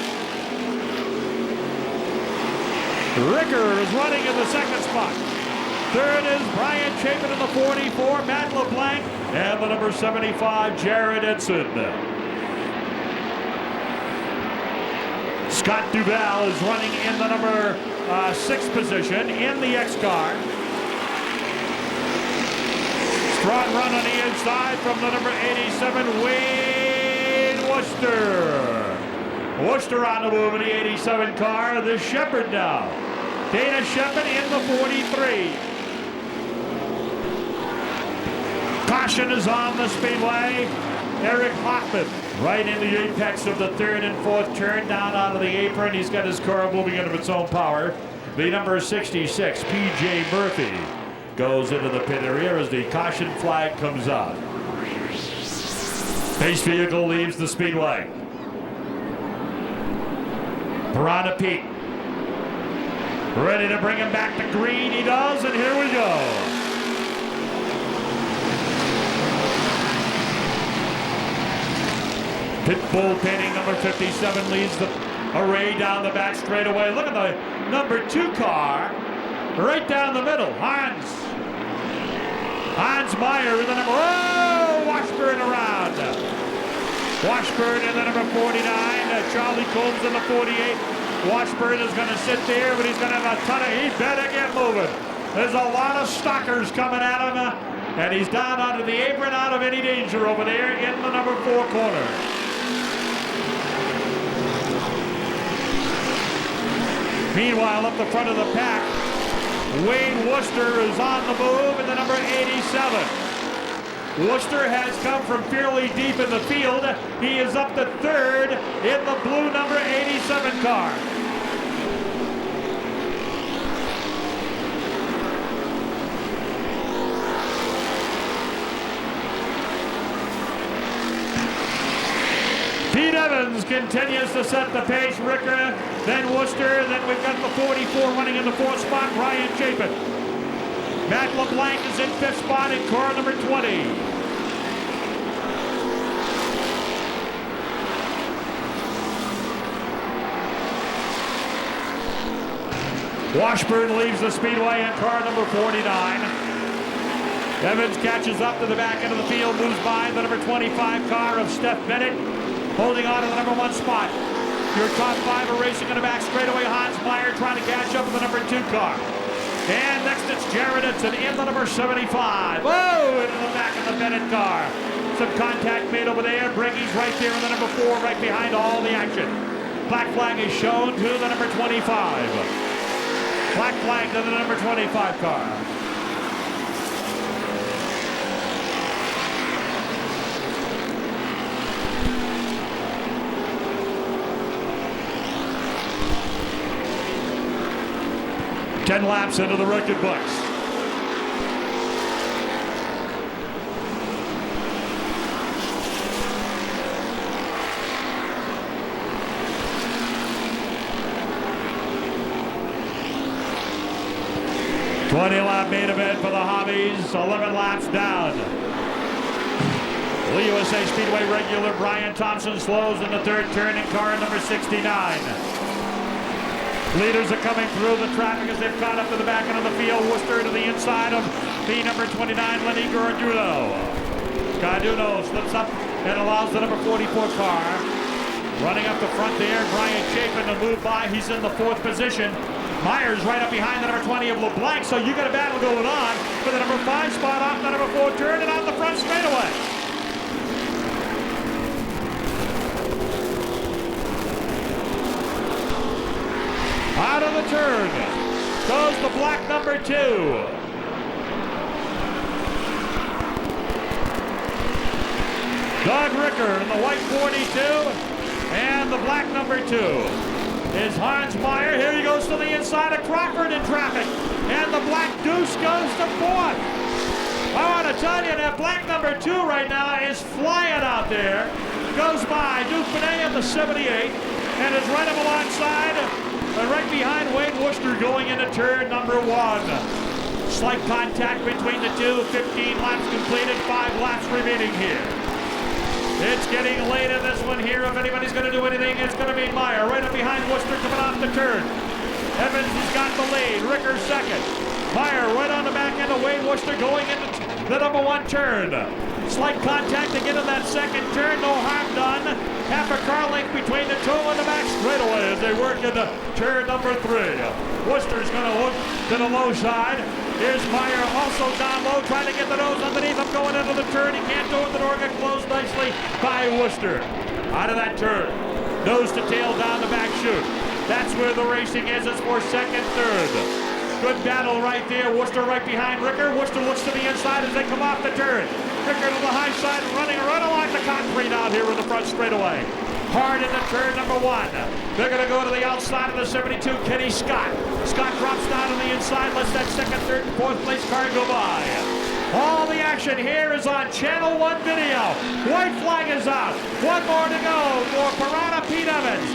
Ricker is running in the second spot. Third is Brian Chapin in the 44, Matt LeBlanc, and the number 75, Jared Edson. Scott Duval is running in the number 6 position in the X car. Strong run on the inside from the number 87, Wayne Worcester. Worcester on the move in the 87 car. The Shepherd now. Dana Shepherd in the 43. Caution is on the speedway. Eric Hoffman right in the apex of the third and fourth turn, down onto the apron. He's got his car moving into its own power. The number 66, P.J. Murphy, goes into the pit area as the caution flag comes out. Pace vehicle leaves the speedway. Piranha Pete ready to bring him back to green. He does, and here we go. Pitbull painting number 57 leads the array down the back straightaway. Look at the number 2 car right down the middle. Hans Meyer with the number, Washburn around. Washburn in the number 49. Charlie Combs in the 48. Washburn is going to sit there, but he's going to have a ton of, he better get moving. There's a lot of stalkers coming at him, and he's down onto the apron, out of any danger over there in the number 4 corner. Meanwhile, up the front of the pack, Wayne Worcester is on the move in the number 87. Worcester has come from fairly deep in the field. He is up to third in the blue number 87 car. Pete Evans continues to set the pace. Ricker, then Worcester, then we've got the 44 running in the 4th spot, Ryan Chapin. Matt LeBlanc is in 5th spot in car number 20. Washburn leaves the speedway in car number 49. Evans catches up to the back end of the field, moves by the number 25 car of Steph Bennett, holding on to the number 1 spot. Your top 5 are racing in the back straightaway. Hans Meyer trying to catch up to the number 2 car. And next it's Jared Edson in the number 75. Whoa, into the back of the Bennett car. Some contact made over there. Briggy's right there in the number 4, right behind all the action. Black flag is shown to the number 25. Black flag to the number 25 car. Ten laps into the record books. $20-lap main event for the Hobbies, 11 laps down. The USA Speedway regular Brian Thompson slows in the 3rd turn in car number 69. Leaders are coming through the traffic as they've caught up to the back end of the field. Worcester to the inside of the number 29, Lenny Garduno. Garduno slips up and allows the number 44 car. Running up the front there, Brian Chapin to move by. He's in the 4th position. Myers right up behind the number 20 of LeBlanc, so you got a battle going on for the number 5 spot off the number 4 turn and out the front straightaway. Out of the turn goes the black number 2. Doug Ricker in the white 42 and the black number 2 is Hans Meyer. Here he goes to the inside of Crawford in traffic, and the black Deuce goes to 4th. I want to tell you that black number 2 right now is flying out there. Goes by Duke Benet at the 78 and is right up alongside, right behind Wayne Worcester going into turn number 1. Slight contact between the two. 15 laps completed, 5 laps remaining here. It's getting late in this one here. If anybody's going to do anything, it's going to be Meyer. Right up behind Worcester coming off the turn. Evans has got the lead. Ricker second. Meyer right on the back end of Wayne Worcester going into the number 1 turn. Slight contact to get in that second turn. No harm done. Half a car length between the two and the back straightaway as they work into turn number 3. Worcester's going to look to the low side. Here's Meyer also down low, trying to get the nose underneath him, going into the turn. He can't do it. The door got closed nicely by Worcester. Out of that turn. Nose to tail down the back chute. That's where the racing is. It's for second, third. Good battle right there. Worcester right behind Ricker. Worcester looks to the inside as they come off the turn. Ricker to the high side, running right along the concrete out here in the front straightaway. Hard into turn number 1. They're going to go to the outside of the 72, Kenny Scott. Scott drops down to the inside, lets that second, third, and fourth place car go by. All the action here is on Channel One video. White flag is out. One more to go for Piranha Pete Evans.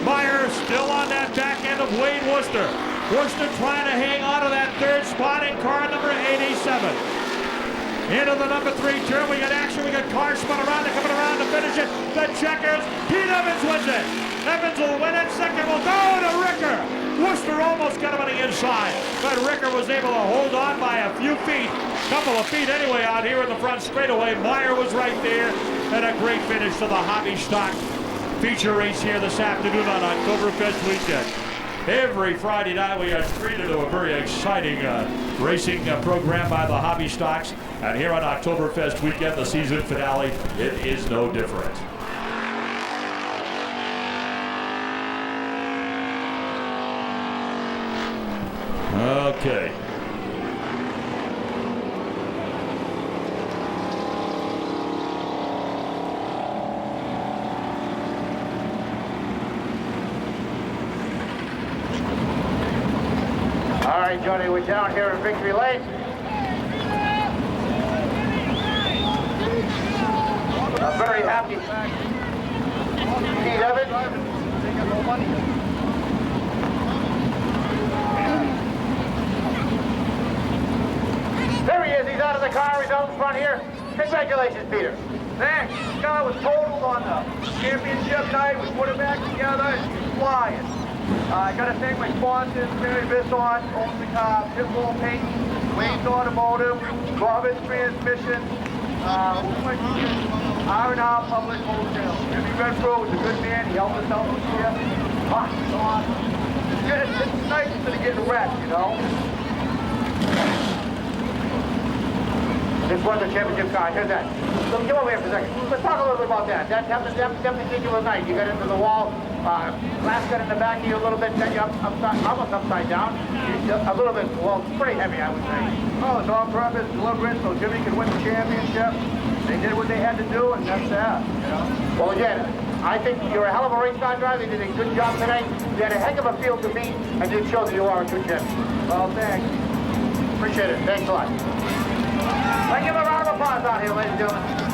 Meyer still on that back end of Wade Worcester. Worcester trying to hang on to that third spot in car number 87. Into the number 3 turn, we got action, we got cars spun around, they're coming around to finish it. The checkers, Pete Evans wins it. Evans will win it, second will go to Ricker. Worcester almost got him on the inside, but Ricker was able to hold on by a few feet, couple of feet anyway out here in the front straightaway. Meyer was right there, and a great finish to the Hobby Stock feature race here this afternoon on Oktoberfest weekend. Every Friday night we are treated to a very exciting racing program by the Hobby Stocks. And here on Oktoberfest weekend, the season finale, it is no different. Okay. All right, Johnny, we're down here in Victory Lane. I'm very happy. Pete Evans. There he is. He's out of the car. He's out in front here. Congratulations, Peter. Thanks. This guy was totaled on the championship night. We put it back together. He's flying. I got to thank my sponsors, Mary Bisson, owns the car, Pitbull Painting, Wayne's Automotive, Robert's Transmission, R&R Public Wholesale. Jimmy Renfro was a good man. He helped us out this year. So awesome. It's nice instead of getting wrecked, you know? This was the championship car. Here's that. So come over here for a second. Let's talk a little bit about that. That particular night, you got into the wall. Glass got in the back of you a little bit. Then you almost upside down. A little bit, well, pretty heavy, I would say. Oh, it's on purpose, deliberate, so Jimmy could win the championship. They did what they had to do, and that's that, you know? Well, again, I think you're a hell of a race car driver. You did a good job today. You had a heck of a field to beat, and you showed that you are a good champion. Well, thanks. Appreciate it. Thanks a lot. Let's give a round of applause out here, ladies and gentlemen.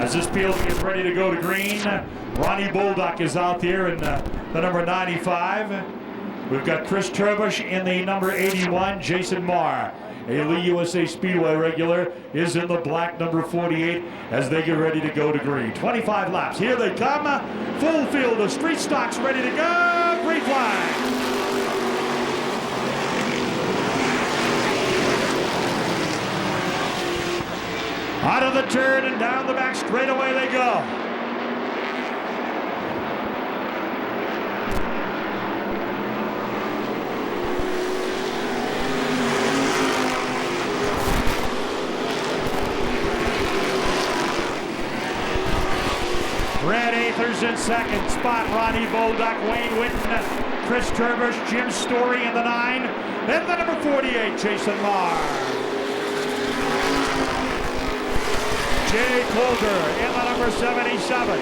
As this field gets ready to go to green, Ronnie Bolduc is out there in the number 95. We've got Chris Turbush in the number 81. Jason Marr, a Lee USA Speedway regular, is in the black number 48 as they get ready to go to green. 25 laps. Here they come. Full field of street stocks ready to go. Green flag. Out of the turn and down the back straightaway they go. Brad Athers in second spot. Ronnie Bolduc, Wayne Witten, Chris Turbush, Jim Story in the 9. Then the number 48, Jason Marr. Jay Coulter in the number 77.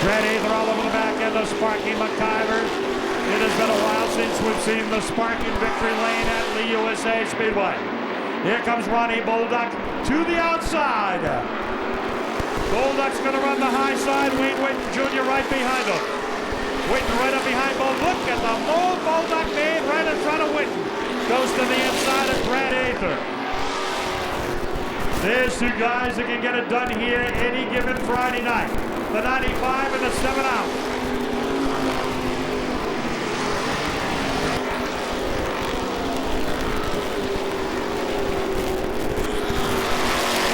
Brad Aether all over the back end of Sparky McIver. It has been a while since we've seen the Spark in victory lane at Lee USA Speedway. Here comes Ronnie Bolduc to the outside. Bolduc's going to run the high side. Wayne Whitten Jr. right behind him. Whitten right up behind Bolduc. Look at the move Bolduc made right in front of Whitten. Goes to the inside of Brad Aether. There's two guys that can get it done here any given Friday night. The 95 and the 7 out.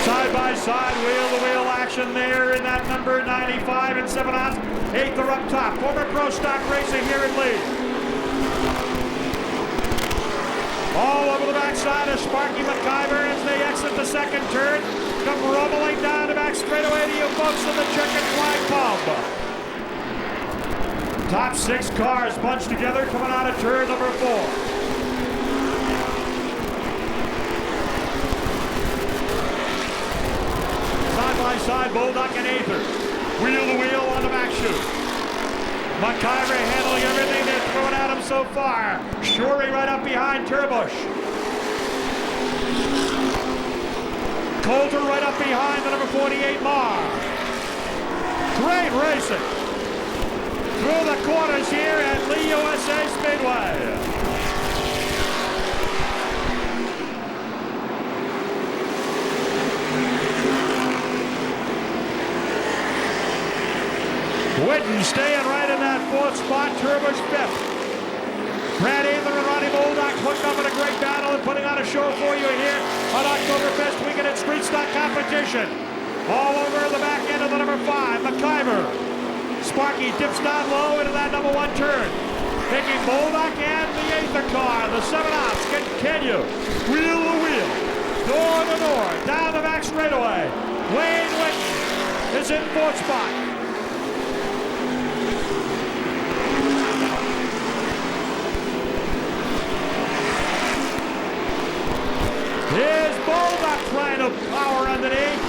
Side by side, wheel-to-wheel action there in that number 95 and 7 ounce. Aether up top. Former pro stock racer here in lead. All over the backside of Sparky McIver as they exit the second turn. Come rumbling down the back straightaway to you folks in the checkered flag pub. Top 6 cars bunched together coming out of turn number 4. Side by side, Bolduc and Aether. Wheel to wheel on the back chute. McIver handling everything they're throwing at him so far. Shorey right up behind Turbush. Coulter right up behind the number 48 Marr. Great racing. Through the corners here at Lee USA Speedway. Whitten staying right in that 4th spot, Turbush 5th. Brad Aether and Ronnie Bolduc hooked up in a great battle and putting on a show for you here on Oktoberfest weekend at Street Stock Competition. All over the back end of the number 5, McIver. Sparky dips down low into that number 1 turn. Taking Bolduc and the Aether car. The 7 outs continue. Wheel to wheel. Door to door. Down the back straightaway. Wayne Whitten is in 4th spot. Here's Bolduc trying to power underneath.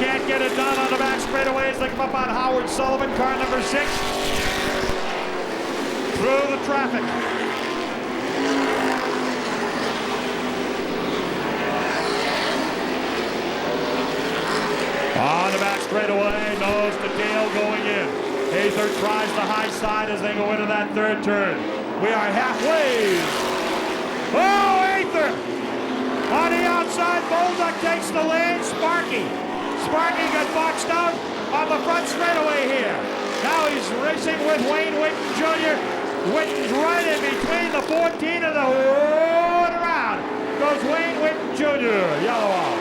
Can't get it done on the back straightaways. They come up on Howard Sullivan, car number 6. Through the traffic. On the back straightaway, nose to tail going in. Aether tries the high side as they go into that 3rd turn. We are halfway. Oh, Aether! On the outside, Bolduc takes the lead. Sparky got boxed out on the front straightaway here. Now he's racing with Wayne Whitten Jr. Whitten's right in between the 14 and the 1 around. Goes Wayne Whitten Jr. Yellow out.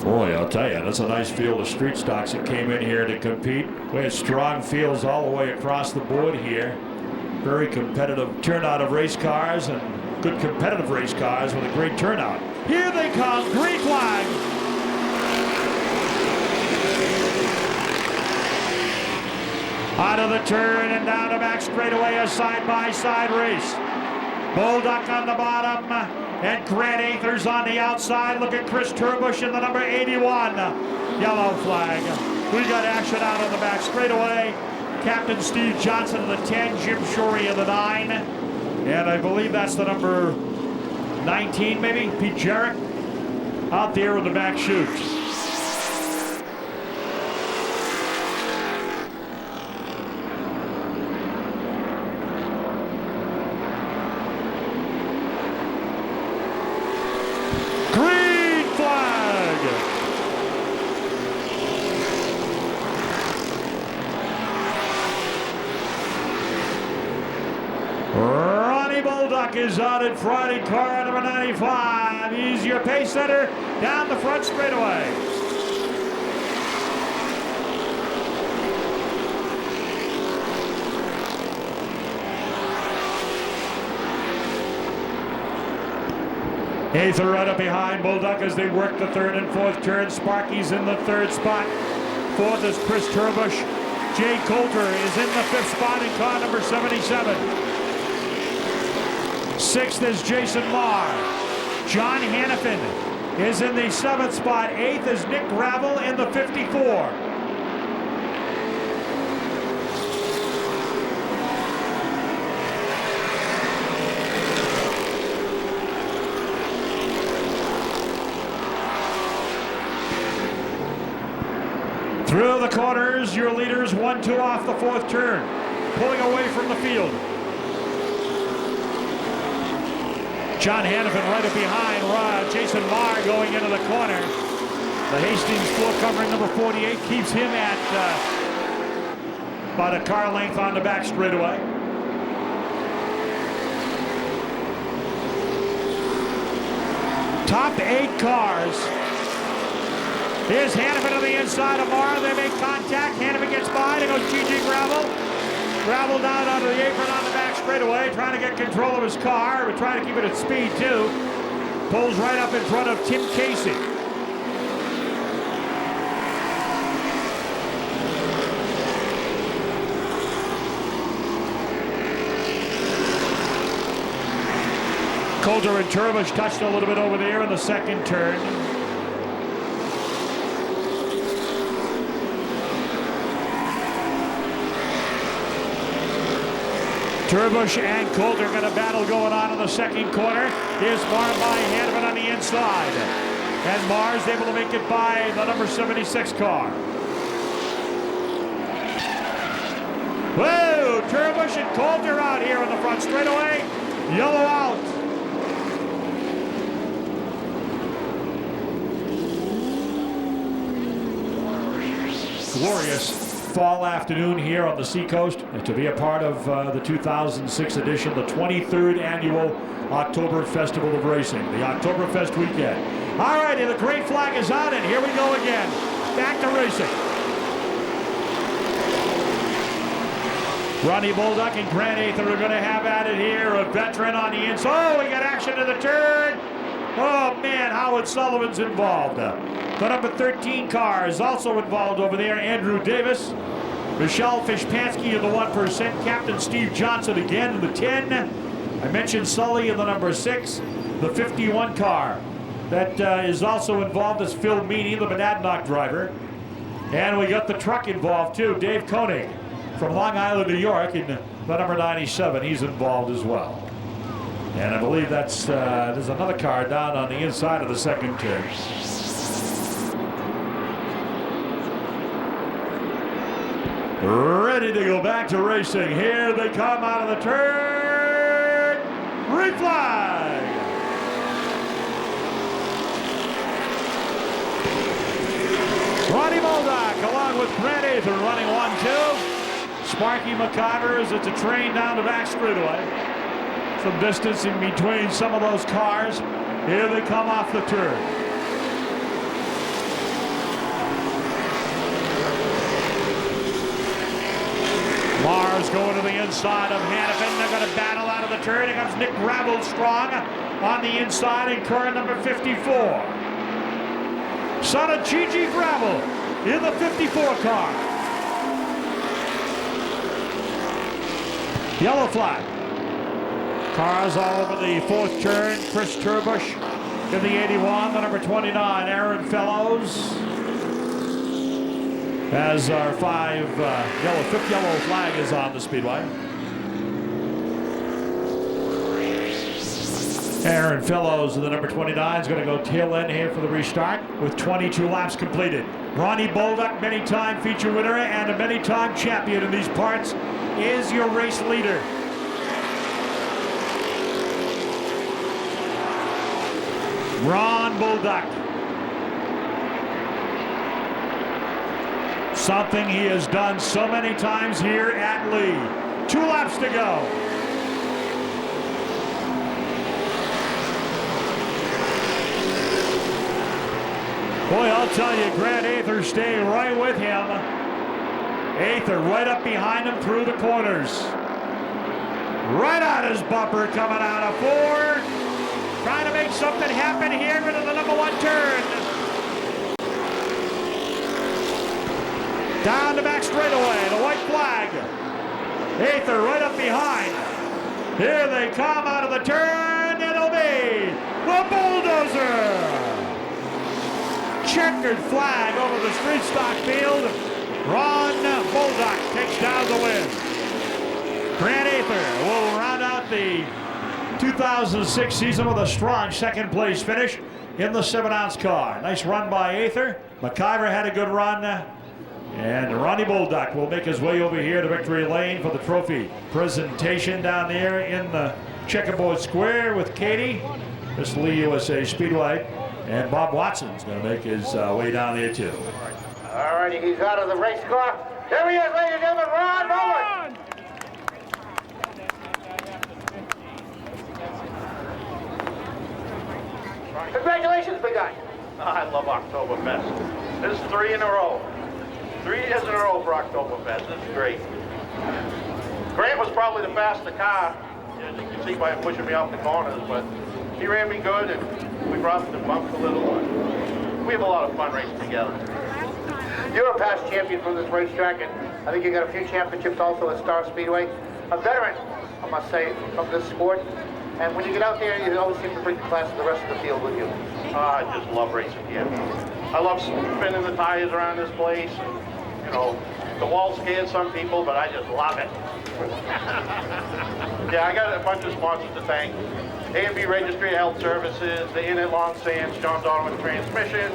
Boy, I'll tell you, that's a nice field of street stocks that came in here to compete. We had strong fields all the way across the board here. Very competitive turnout of race cars and good competitive race cars with a great turnout. Here they come, green flag. Out of the turn and down the back straightaway, a side-by-side race. Bolduc on the bottom. And Grant Aether's on the outside. Look at Chris Turbush in the number 81. Yellow flag. We got action out on the back straightaway. Captain Steve Johnson in the 10, Jim Shorey in the 9. And I believe that's the number 19, maybe, Pete Jarrett, out there with the back chute. Bolduc is out in front in car number 95. He's your pace setter down the front straightaway. Aether right up behind Bolduc as they work the 3rd and 4th turn. Sparky's in the 3rd spot. 4th is Chris Turbush. Jay Coulter is in the 5th spot in car number 77. 6th is Jason Marr. John Hannafin is in the 7th spot. 8th is Nick Gravel in the 54. corners, your leaders 1-2 off the fourth turn, pulling away from the field. John Hannafin right up behind Jason Marr going into the corner. The Hastings floor covering number 48 keeps him at about a car length on the back straightaway. Top 8 cars. Here's Hannafin on the inside of Marr. They make contact. Hannafin gets by. There goes G.G. Gravel. Gravel down onto the apron on the back straightaway, trying to get control of his car, but trying to keep it at speed too. Pulls right up in front of Tim Casey. Coulter and Turbush touched a little bit over there in the second turn. Turbush and Coulter got a battle going on in the second corner. Here's Marr by Hannafin on the inside. And Marr's able to make it by the number 76 car. Whoa! Turbush and Coulter out here in the front straightaway. Yellow out. Glorious fall afternoon here on the seacoast to be a part of the 2006 edition, the 23rd annual October Festival of Racing, the Oktoberfest weekend. All righty, the green flag is out, and here we go again. Back to racing. Ronnie Bolduc and Grant Ather are going to have at it here. A veteran on the inside. Oh, we got action to the turn. Oh, man, Howard Sullivan's involved. The number 13 car is also involved over there. Andrew Davis. Michelle Fishpansky in the 1%. Captain Steve Johnson again in the 10. I mentioned Sully in the number 6. The 51 car that is also involved is Phil Meany, the Monadnock driver. And we got the truck involved too. Dave Koenig from Long Island, New York, in the number 97. He's involved as well. And I believe that's there's another car down on the inside of the second turn. Ready to go back to racing. Here they come out of the turn. Green flag. Ronnie Bolduc along with Grant Ather running 1-2. Sparky McIver as it's a train down the back straightaway. Some distance in between some of those cars. Here they come off the turn. Marr's going to the inside of Hannafin. They're going to battle out of the turn. Here comes Nick Gravel strong on the inside in car number 54. Son of G.G. Gravel in the 54 car. Yellow flag. Cars all over the fourth turn. Chris Turbush in the 81. The number 29, Aaron Fellows. As our fifth yellow flag is on the speedway. Aaron Fellows in the number 29 is going to go tail end here for the restart with 22 laps completed. Ronnie Bolduc, many-time feature winner and a many-time champion in these parts, is your race leader. Ron Bolduc. Something he has done so many times here at Lee. 2 laps to go. Boy, I'll tell you, Grant Ather staying right with him. Ather right up behind him through the corners. Right on his bumper coming out of 4. Trying to make something happen here into the number 1 turn. Down the back straightaway, the white flag. Ather right up behind. Here they come out of the turn. It'll be the bulldozer. Checkered flag over the street stock field. Ron Bolduc takes down the win. Grant Ather will round out the 2006 season with a strong second place finish in the 7-ounce car. Nice run by Ather. McIver had a good run. And Ronnie Bolduck will make his way over here to victory lane for the trophy presentation down there in the checkerboard square with Katie. This is Lee USA Speedway. And Bob Watson's going to make his way down there too. All righty, he's out of the race car. Here he is, ladies and gentlemen, Ron Nolan. Congratulations, big guy. I love Oktoberfest. This is 3 in a row. 3 years in a row for Oktoberfest. This is great. Grant was probably the faster car, as you can see by him pushing me off the corners, but he ran me good and we brought the bumps a little. We have a lot of fun racing together. You're a past champion from this racetrack, and I think you got a few championships also at Star Speedway. A veteran, I must say, from this sport. And when you get out there, you always seem to bring the class to the rest of the field with you. I just love racing here. I love spinning the tires around this place. And, you know, the wall scares some people, but I just love it. Yeah, I got a bunch of sponsors to thank. A&B Registry of Health Services, the Inn at Long Sands, John's Auto and Transmission,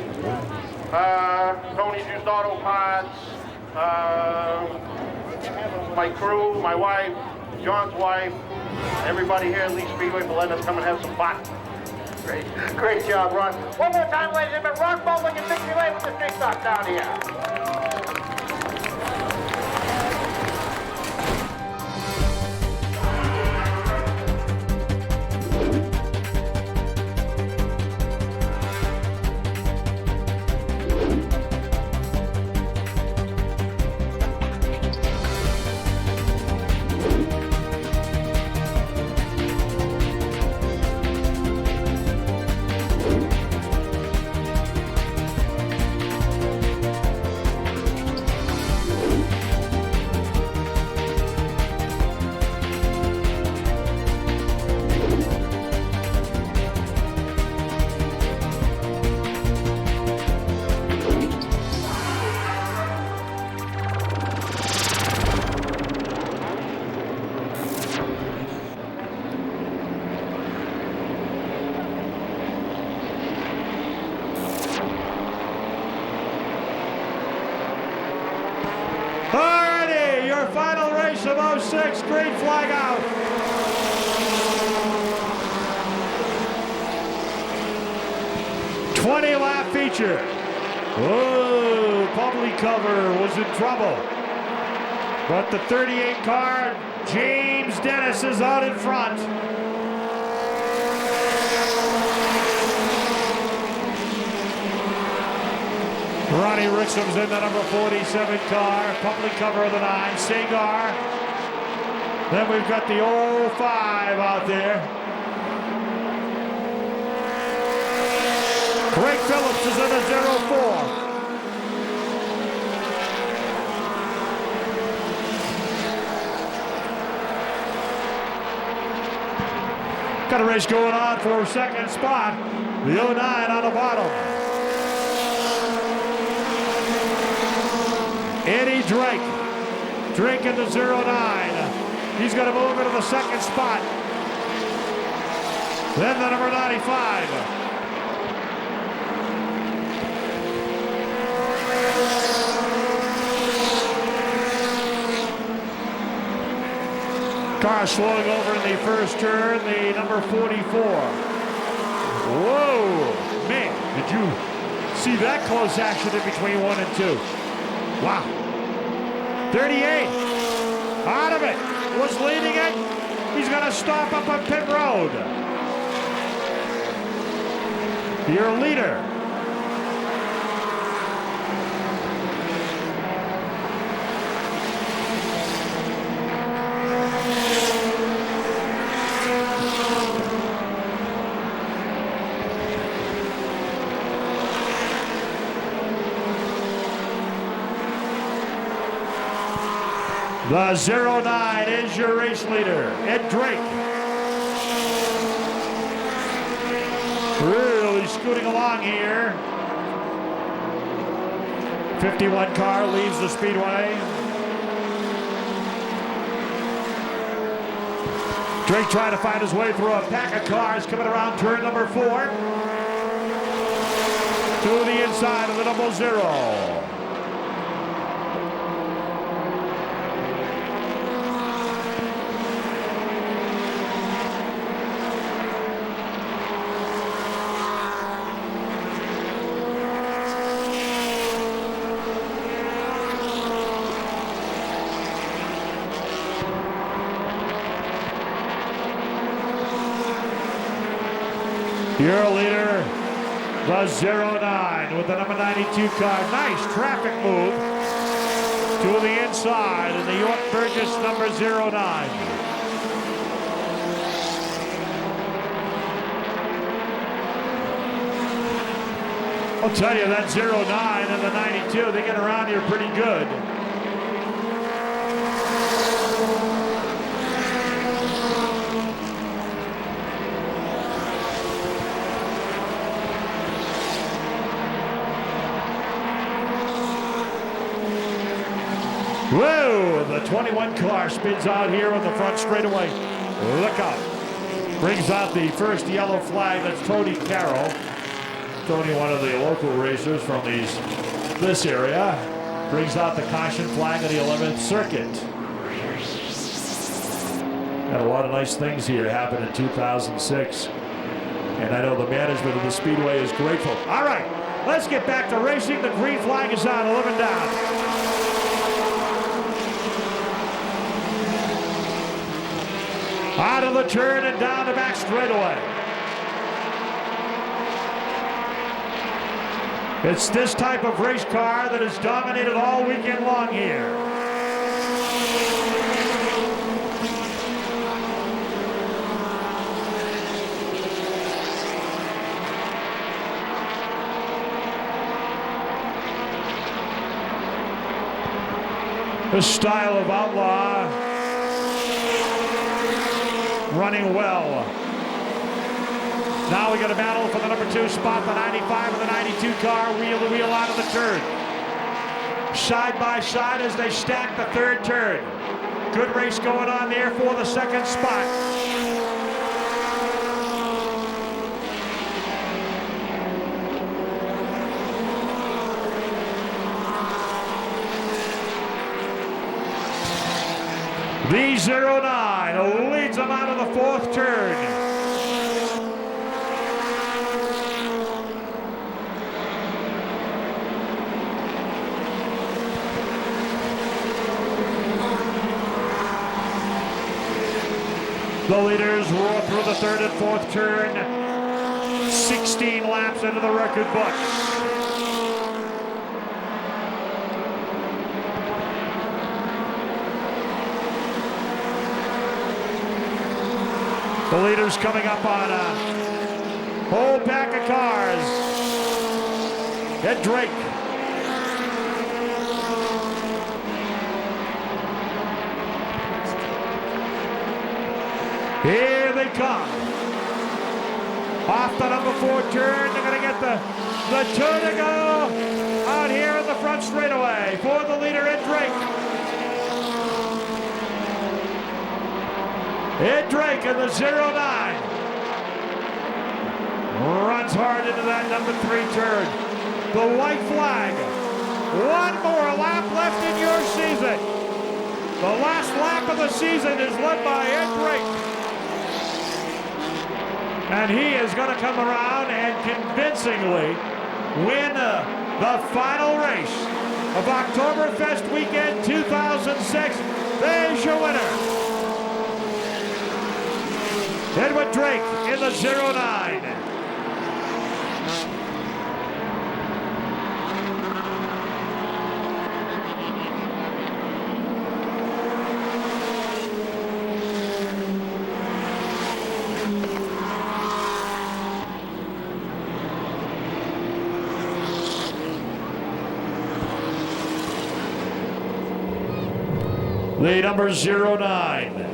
Tony's Used Auto Parts, my crew, my wife, John's wife, everybody here at Lee Speedway for letting us come and have some fun. Great job, Ron. One more time, ladies and gentlemen, Ron Bowling and victory lane with the street stock down here. Alrighty, your final race of 06, green flag out. '20-lap feature. Oh, public cover was in trouble. But the 38 car, James Dennis, is out in front. Ronnie Rixom's in the number 47 car, public cover of the 9, Sagar. Then we've got the 05 out there. Craig Phillips is in the 04. Got a race going on for second spot. The 09 on the bottom. Eddie Drake in the 09. He's going to move into the second spot. Then the number 95. Car slowing over in the first turn, the number 44. Whoa, man, did you see that close action in between 1 and 2? Wow. 38, out of it, was leading it. He's gonna stop up on pit road. Your leader. The 09 is your race leader, Ed Drake. Really scooting along here. 51 car leaves the speedway. Drake trying to find his way through a pack of cars coming around turn number 4. To the inside of the double 0. Your leader, the 09 with the number 92 car. Nice traffic move to the inside in the York Burgess number 09. I'll tell you, that 09 and the 92, they get around here pretty good. Whoa, the 21 car spins out here on the front straightaway. Look out. Brings out the first yellow flag. That's Tony Carroll. Tony, one of the local racers from this area, brings out the caution flag of the 11th Circuit. Got a lot of nice things here happen in 2006. And I know the management of the Speedway is grateful. All right, let's get back to racing. The green flag is out, 11 down. Out of the turn and down the back straightaway. It's this type of race car that has dominated all weekend long here. The style of Outlaw running well. Now we got a battle for the number 2 spot, the 95 and the 92 car, wheel to wheel out of the turn. Side by side as they stack the third turn. Good race going on there for the second spot. The 09 leads them out of the fourth turn. The leaders roar through the third and fourth turn. 16 laps into the record books. The leaders coming up on a whole pack of cars. Ed Drake. Here they come. Off the number 4 turn. They're going to get the two to go out here in the front straightaway for the leader, Ed Drake. Ed Drake in the 09 runs hard into that number 3 turn. The white flag. One more lap left in your season. The last lap of the season is led by Ed Drake. And he is going to come around and convincingly win the final race of Oktoberfest weekend 2006. There's your winner. Edward Drake in the 09. The number 09.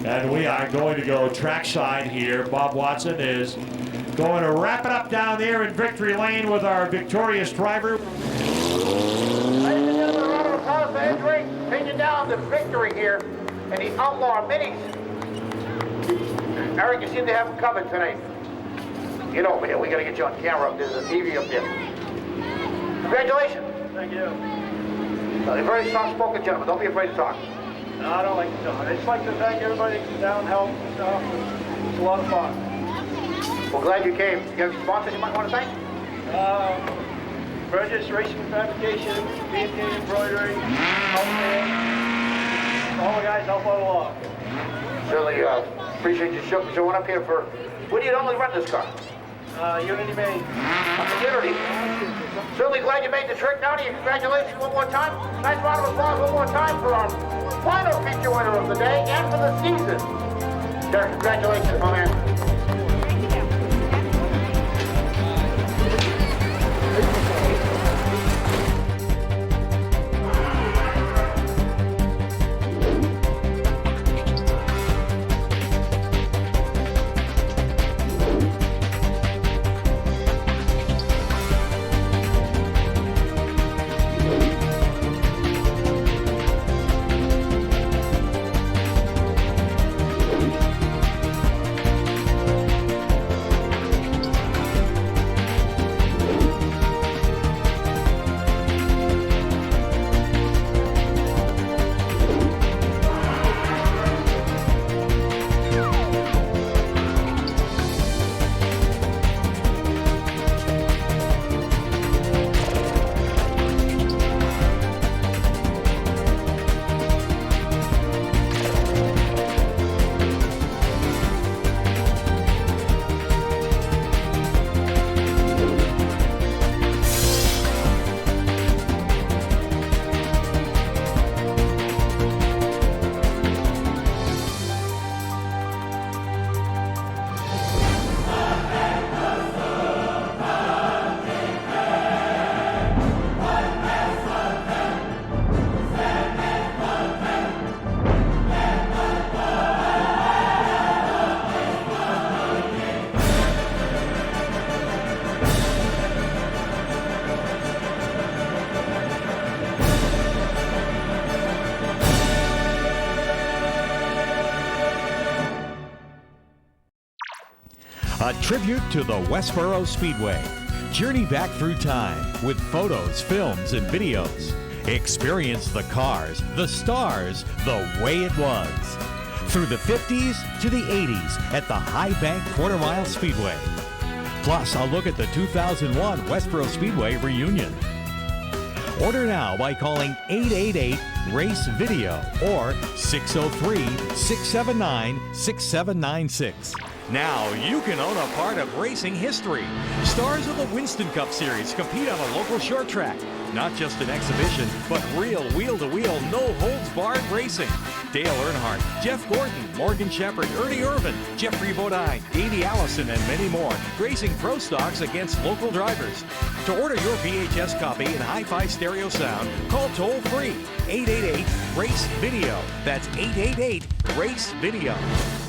And we are going to go trackside here. Bob Watson is going to wrap it up down there in victory lane with our victorious driver. Ladies and gentlemen, a round of applause for Ed Drake, taking down the victory here in the Outlaw Minis. Eric, you seem to have them covered tonight. Get over here. We got to get you on camera up there. There's a TV up there. Congratulations. Thank you. They're very soft-spoken gentlemen. Don't be afraid to talk. No, I don't like to talk. I just like to thank everybody for down help and stuff. It's a lot of fun. Well, glad you came. You have any sponsors you might want to thank? Burgess Racing Fabrication, B&T Embroidery, Outlaw, all the guys help out a lot. Certainly appreciate you showing up here for... Where do you normally rent this car? Unity Maine. Unity. Certainly glad you made the trip down here. Congratulations one more time. Nice round of applause one more time for our final feature winner of the day and for the season. Derek, congratulations, my man. A tribute to the Westboro Speedway. Journey back through time with photos, films, and videos. Experience the cars, the stars, the way it was. Through the 50s to the 80s at the High Bank Quarter Mile Speedway. Plus, a look at the 2001 Westboro Speedway reunion. Order now by calling 888-RACE-VIDEO or 603-679-6796. Now you can own a part of racing history. Stars of the Winston Cup Series compete on a local short track. Not just an exhibition, but real wheel-to-wheel, no-holds-barred racing. Dale Earnhardt, Jeff Gordon, Morgan Shepherd, Ernie Irvin, Jeffrey Bodine, Davey Allison, and many more, racing pro stocks against local drivers. To order your VHS copy in hi-fi stereo sound, call toll-free 888-RACE-VIDEO. That's 888-RACE-VIDEO.